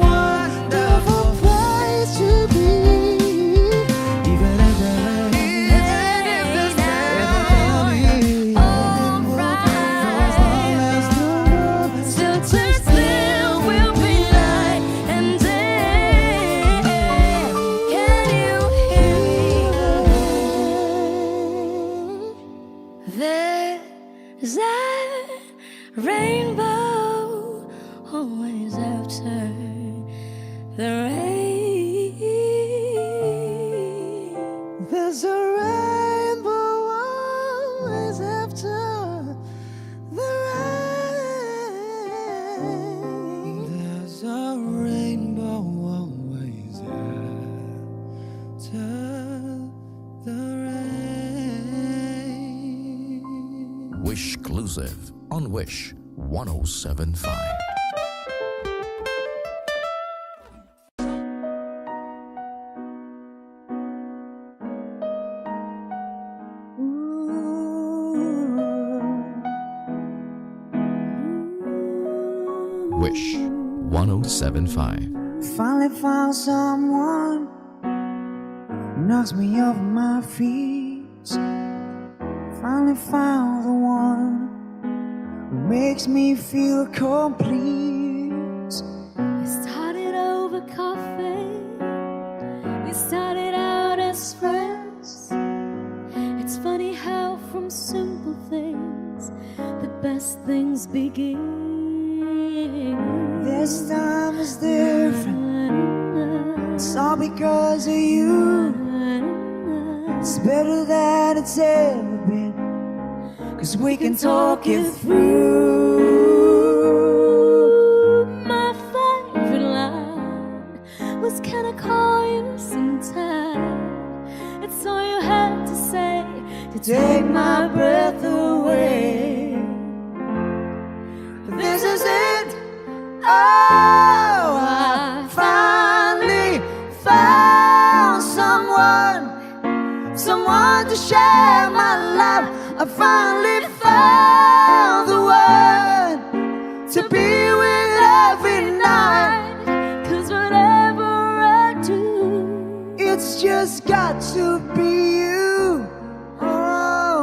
H: wonderful place to be. Even if there is
D: Still turns, there will be night and day. Can you hear me? There's a rainbow always after the rain.
H: There's a rainbow always after the rain. There's a rainbow always after the rain.
C: Wish exclusive on Wish 1075. Wish 1075.
H: Finally found someone who knocks me off my feet. Finally found the one who makes me feel complete.
B: We started over coffee. We started out as friends. It's funny how from simple things the best things begin.
H: This time is different. It's all because of you. It's better than it's ever been, 'cause we can talk it through.
B: My favorite line was, "Can I call you sometime?" It's all you had to say to
H: Take my breath away. But this is it. Oh, I finally found someone to share my life. I finally found the one to be with every night.
B: 'Cause whatever I do,
H: It's just got to be you. Oh,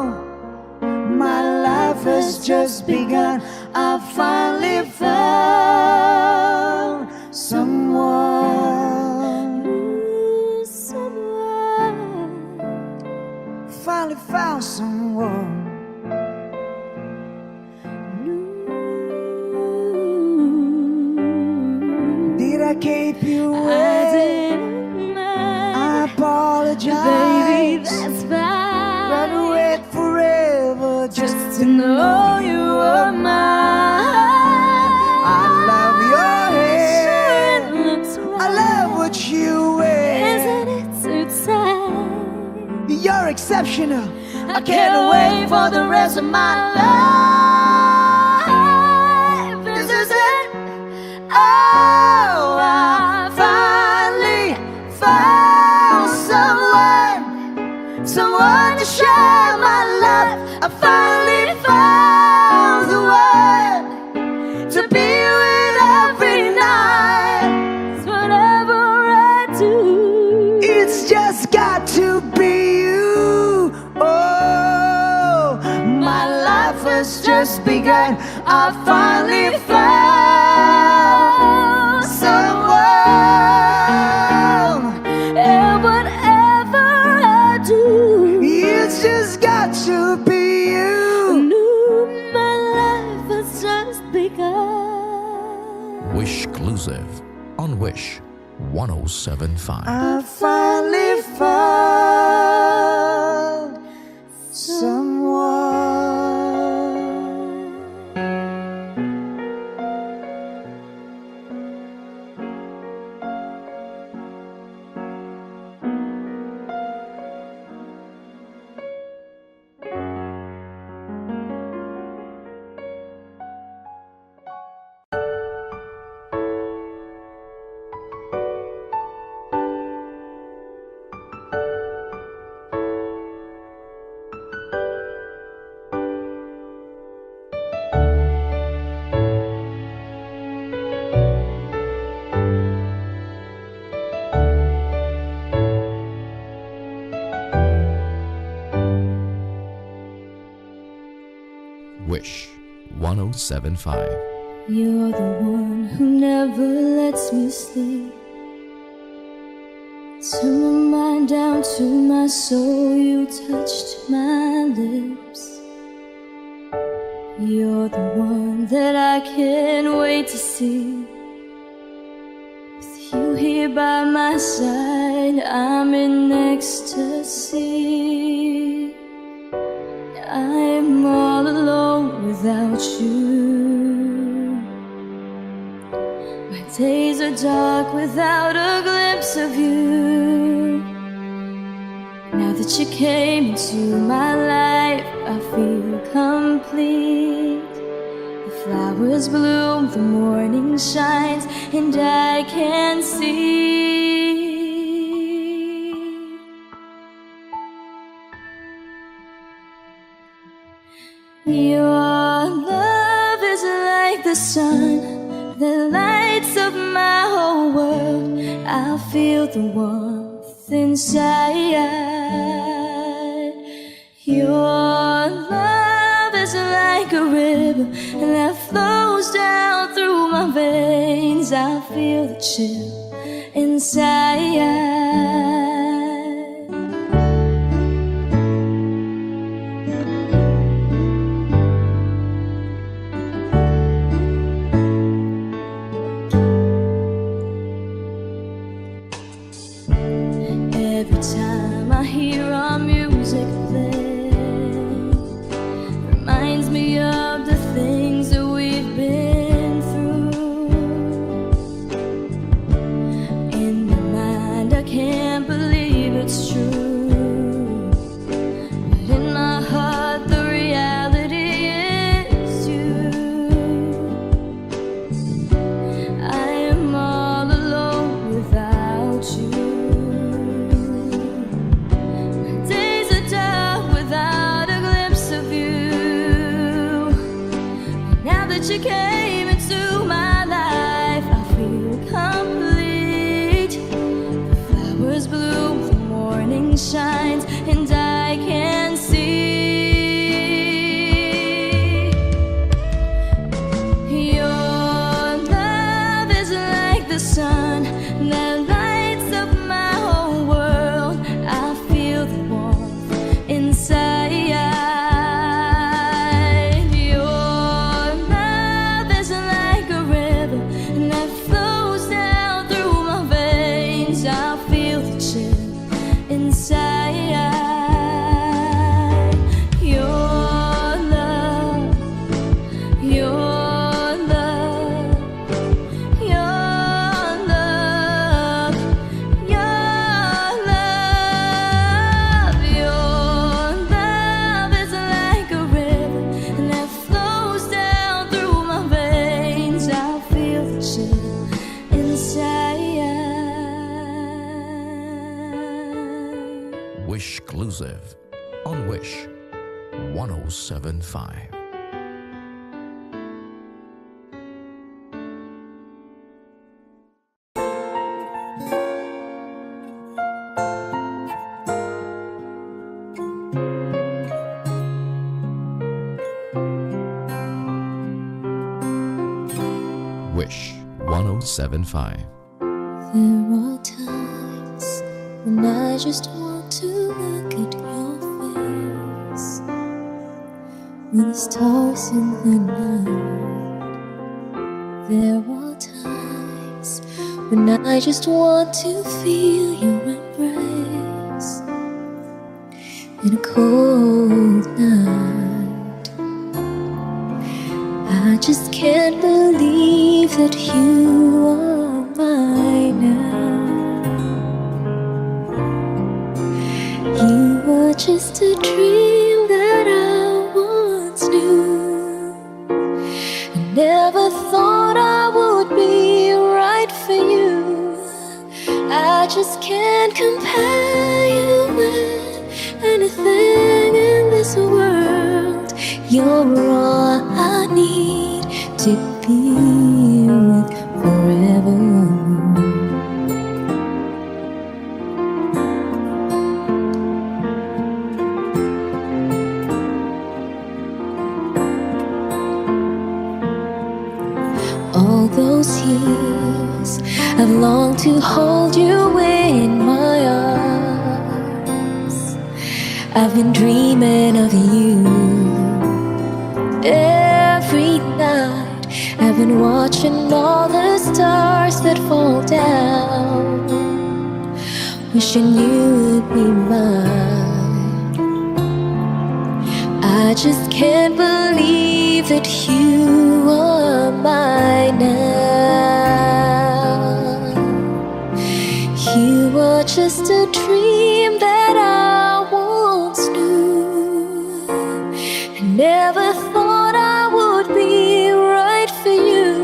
H: my life has just begun. I finally found someone. Finally found someone. Did I keep you
B: I
H: waiting?
B: didn't
H: I
B: mind.
H: apologize.
B: Baby, that's fine.
H: Rather wait forever just to
E: to know you were mine. I love your hair,
B: It looks right.
E: I love what you wear.
B: Isn't it too tight?
E: You're exceptional. I can't wait for the rest of my life. This is it. Oh, I finally found someone to share my life. I finally found the one to be with every night.
B: It's whatever I do.
E: It's just got to be you. Oh, my life has just begun. I finally found someone.
B: And whatever I do,
E: It's just got to be you.
B: knew my life has just begun.
C: Wish Exclusive on Wish 107.5.
E: I finally found someone.
C: Wish 107.5.
B: You're the one who never lets me sleep. Turn my mind down to my soul, you touched my lips. You're the one that I can't wait to see. With you here by my side, I'm in ecstasy. I'm all alone without you. My days are dark without a glimpse of you. Now that you came into my life, I feel complete. The flowers bloom, the morning shines, and I can see. Your love is like the sun that lights up my whole world. I feel the warmth inside. Your love is like a river that flows down through my veins. I feel the chill inside. Every time I hear our music play, reminds me of the things that we've been through. In my mind, I can't believe it's true, but in my heart, the reality is you. I am all alone without you. You came into my life, I feel complete. The flowers bloom, the morning shines, and I can see. Your love is like the sun that lights up my whole world. I feel the warmth inside.
C: 1075. Wish 1075.
B: There are times when I just want to look at your face with the stars in the night. There are times when I just want to feel your embrace in a cold night. I just can't believe that you are mine now. You were just a dream that I once knew. I never thought I would be right for you. I just can't compare you with anything in this world. You're all I need to be with forevermore. All those years I've longed to hold you in my arms. I've been dreaming of you. Every night I've been watching all the stars that fall down, wishing you would be mine. I just can't believe that you are mine now. You were just a dream that I once knew. I never thought I would be right for you.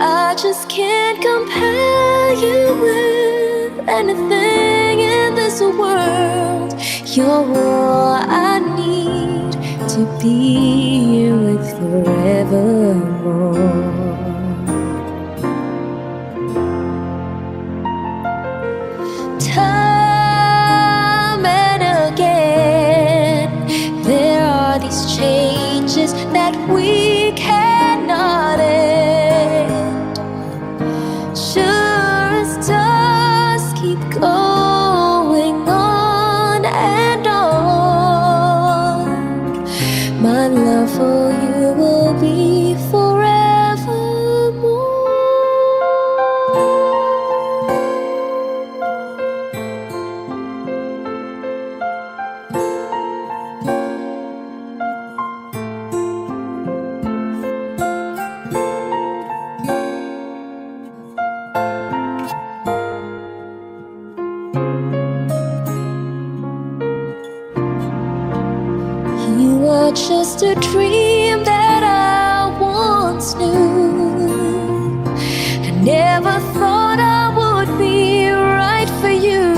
B: I just can't compare you with anything in this world. You're all I need to be with forevermore. Time and again, there are these changes that we cannot end. Sure as stars keep going on and on, my love for you will be forevermore. You were just a dream that I once knew. I never thought I would be right for you.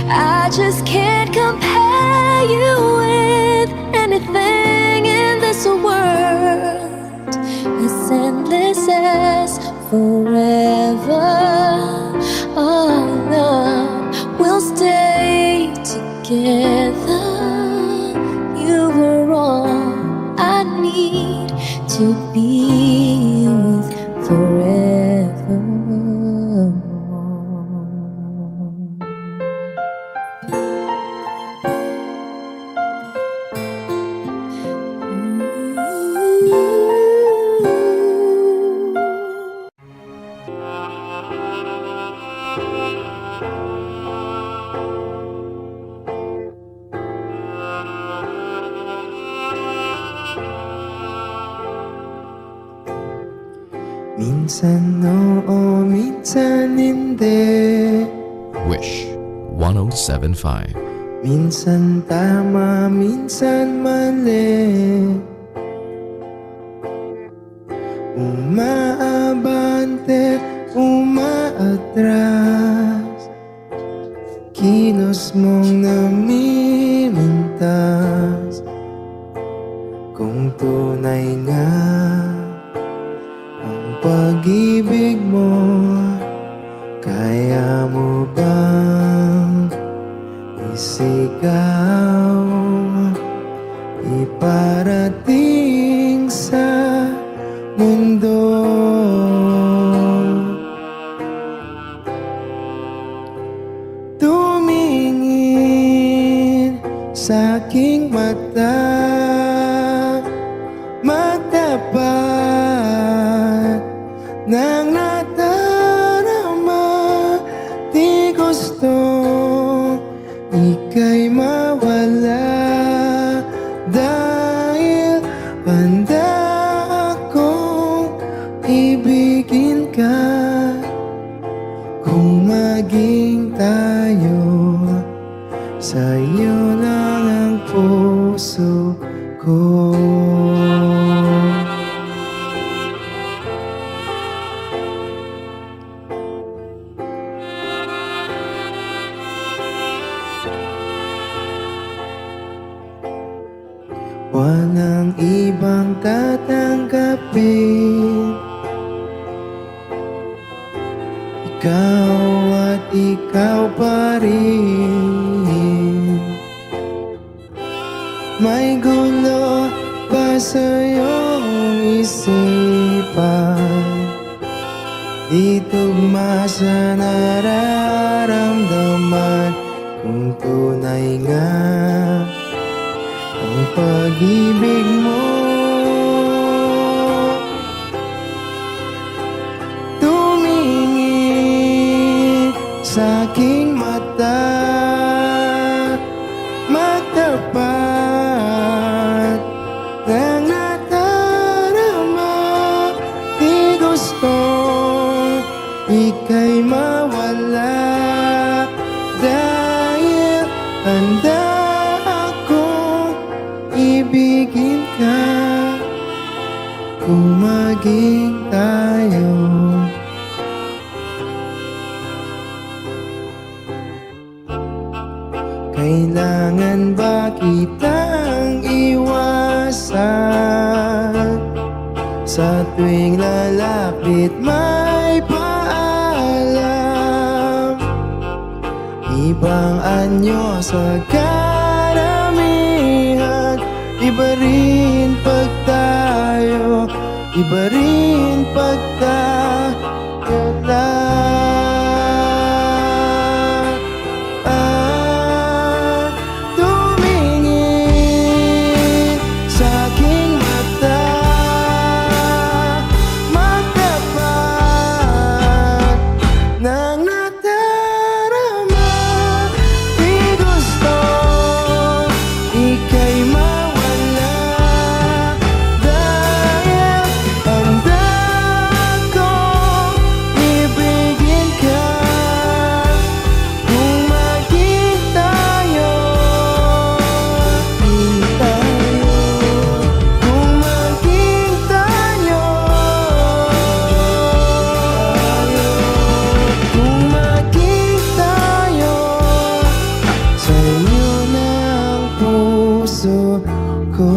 B: I just can't compare you with anything in this world. As endless as forever, our love will stay together. You were all I need to be with forevermore.
H: Minsan oo, minsan hindi.
C: Wish 1075.
H: Minsan tama, minsan mali. Umaabante, umaatras. Kilos mong namimintas. tunay nga ang pag-ibig mo? Kaya mo bang isigaw, iparating sa mundo? Tumingin sa aking mata, magtapat ng nadarama. Di gusto ika'y mawala, dahil handa akong ibigin ka. Kung maging tayo, sa'yo lang ang puso ko. Walang ibang tatanggapin, ikaw at ikaw pa rin. May gulo pa sa iyong isipan, di tugma sa nararamdaman. Kung tunay nga ang pag-ibig mo, tumingin sa aking mata, magtapat ng nadarama. Di gusto ika'y mawala, dahil handa akong ibigin ka. Kung maging tayo, kailangan ba kitang iwasan? Sa tuwing lalapit may paalam, ibang anyo sa karamihan. Iba rin pag tayo, iba rin pag tayo lang. Tumingin sa aking mata, magtapat ng nadarama. Di gusto ika'y mawala, dahil handa akong ibigin ka. Kung maging tayo, kung maging tayo, kung maging tayo, sa'yo na ang puso ko.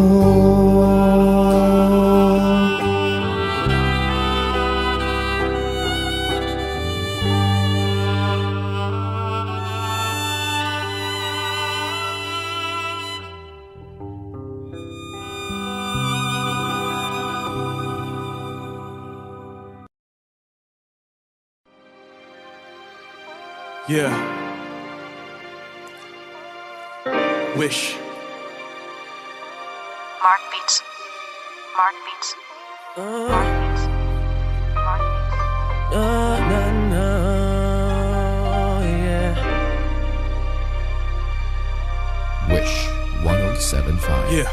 J: Yeah. Wish.
K: Mark Beats. Mark Beats. Mark Beats. Mark Beats.
F: Yeah.
C: Wish 1075.
J: Yeah.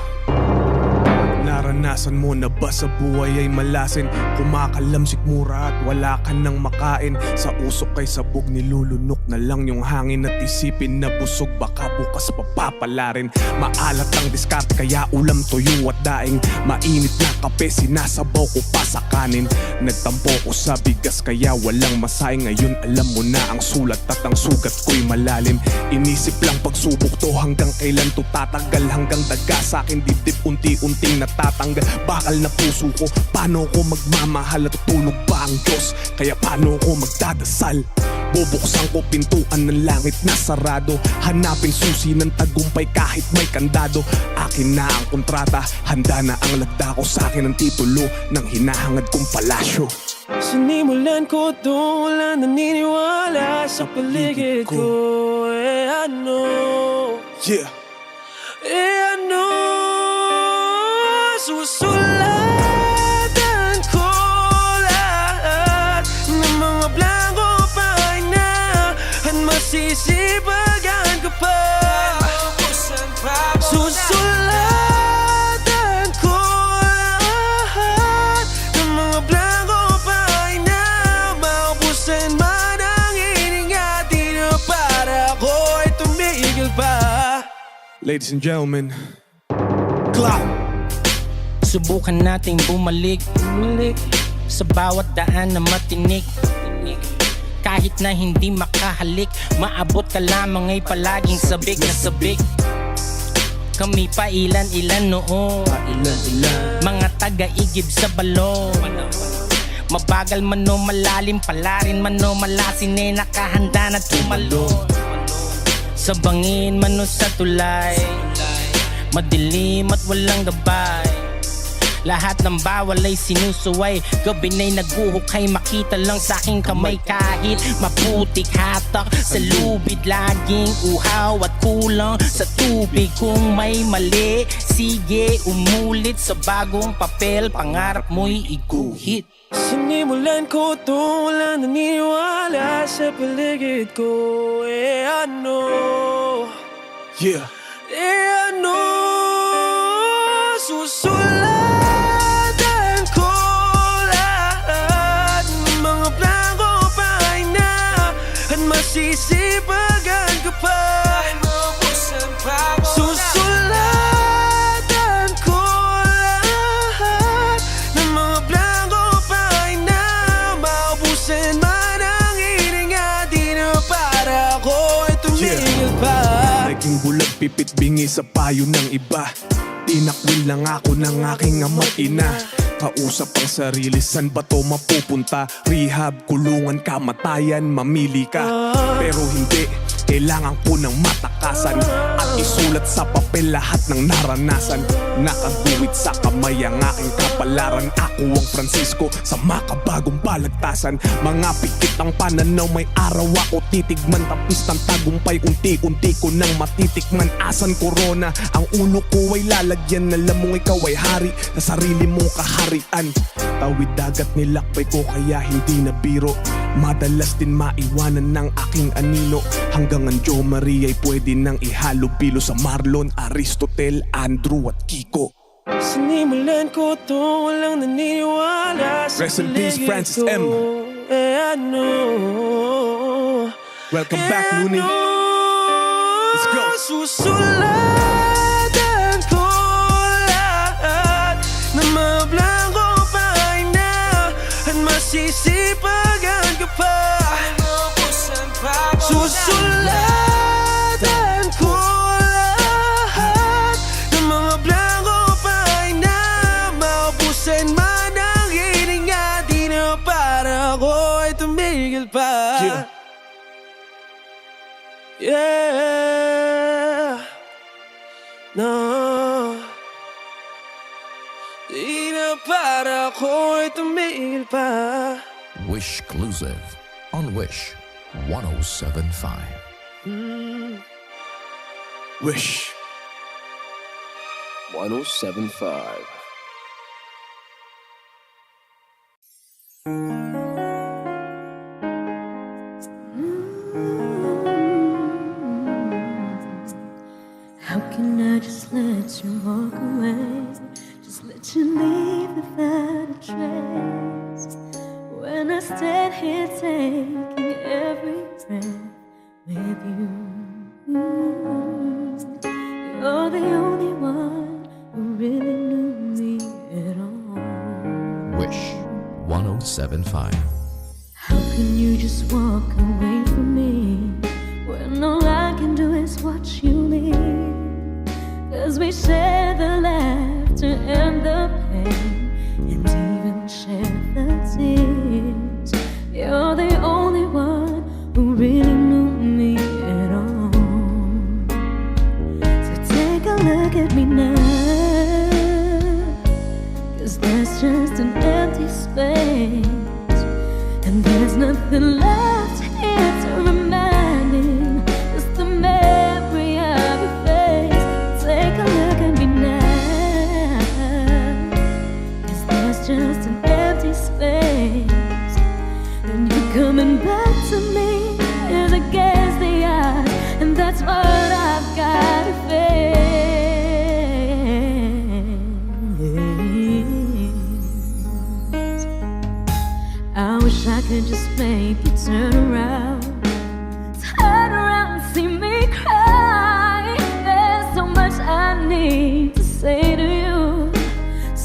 J: Naranasan mo na ba sa buhay ay malasin? Kumakalamsik mura at wala ka nang makain. Sa usok kay sabog nilulunok na lang yung hangin, at isipin na busog baka bukas papapala rin. Maalat ang diskarte kaya ulam, tuyo at daing. Mainit na kape sinasabaw ko pa sa kanin. Nagtampo ko sa bigas kaya walang masay. Ngayon alam mo na ang sulat at ang sugat ko'y malalim. Inisip lang pagsubok to hanggang kailan to tatagal. Hanggang daga sa akin dibdib unti-unting natatanggal. Bakal na puso ko, paano ko magmamahal at tutulog ba ang Diyos? Kaya paano ko magdadasal? Bubuksan ko pintuan ng langit na sarado. Hanapin susi ng tagumpay kahit may kandado. Akin na ang kontrata, handa na ang lagda ko. Sa akin ang titulo ng hinahangad kong palasyo.
F: Sinimulan ko to, wala naniniwala sa paligid ko. Ano?
J: Yeah.
F: Ano? Susulatan ko lahat ng mga blanco pahina at masisipagan ko pa. Susulatan ko lahat ng mga blanco pahina, maubusan man ang hininga, di na para ako'y tumigil pa.
J: Ladies and gentlemen, Cloud.
L: Subukan nating bumalik sa bawat daan na matinik. Kahit na hindi makahalik, maabot ka lamang ay palaging sabik na sabik. Kami pa ilan-ilan noon, mga taga-igib sa balon. Mabagal man o malalim, palarin man o malasin, eh nakahanda na tumalon. Sa bangin man o sa tulay, madilim at walang gabay. Lahat ng bawal ay sinusuway, gabi na'y naguhukay, makita lang sa aking kamay. Kahit maputik hatak sa lubid, laging uhaw at kulang sa tubig. Kung may mali, sige umulit sa bagong papel, pangarap mo'y iguhit.
F: Sinimulan ko to, wala naniniwala sa paligid ko. Ano?
J: Yeah.
F: Ano? Susulatan ko lahat ng mga blanco pahina at masisipagan ko pa. Susulatan ko lahat ng mga blanco pahina, maubusan man ang hininga, di na para ako'y tumigil pa.
J: Naging bulag pipit bingi sa payo ng iba. Tinakwil lang ako ng aking ama't ina. Kausap ang sarili, san ba to mapupunta? Rehab, kulungan, kamatayan, mamili ka. Pero hindi, kailangan ko ng matakasan at isulat sa papel lahat ng naranasan. Nakaguwit sa kamay ang aking kapalaran. Ako ang Francisco sa makabagong balagtasan. Mga pikit ang pananaw, may araw ako titigman. Tapis ng tagumpay, unti-unti ko nang matitikman. Asan corona, ang ulo ko ay lalagyan. Alam mong ikaw ay hari sa sarili mong kaharian. Tawid dagat nilakbay ko kaya hindi na biro. Madalas din maiwanan ng aking anino. Hanggang ang Jo Marie ay pwede nang ihalo-bilo sa Marlon, Aristotel, Andrew at Kiko.
F: Sinimulan ko to, walang naniniwala sa
J: Rest in peace, Francis M.
F: Ano?
J: Welcome back, Looney. Let's go.
F: Susulatan ko lahat ng mga blanco pahina at masisipagan ka pa. Susulatan ko lahat ng mga blanco pahina, maubusan man ang hininga, di na para ako'y tumigil pa. Yeah. No. Di na para ako'y tumigil pa.
C: Wish Exclusive on Wish 1075.
J: Wish
C: 1075.
B: How can I just let you walk away? Just let you leave without a trace. When I stand here taking every breath with you.
C: 1075.
B: How can you just walk away from me when all I can do is watch you leave? 'Cause we share the laughter and the pain, and even share the tears. You're the only one who really knew me at all. So take a look at me now, 'cause there's just an empty space, and there's nothing left here to remind me, just the memory of your face. Take a look at me now, 'cause there's just an empty space, and you're coming back to me is against the odds, and that's what I've got to face. I wish I could just make you turn around and see me cry. There's so much I need to say to you,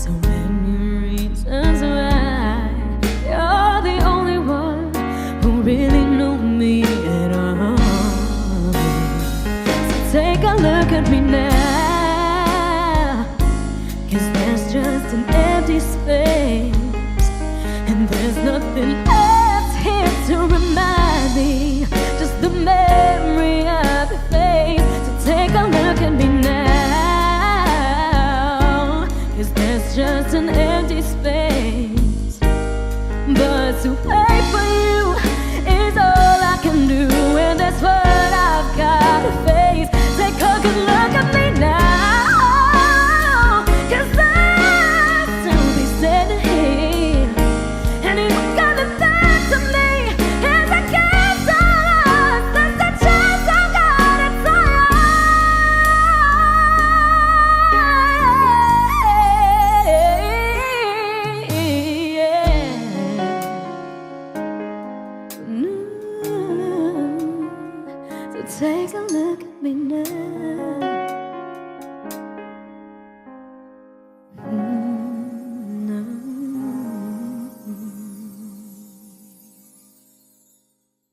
B: so many reasons why. You're the only one who really knew me at all. So take a look at me now, 'cause there's just an empty space, and there's nothing left here to remind me, just the memory of your face. So take a look at me now, 'cause there's just an empty space.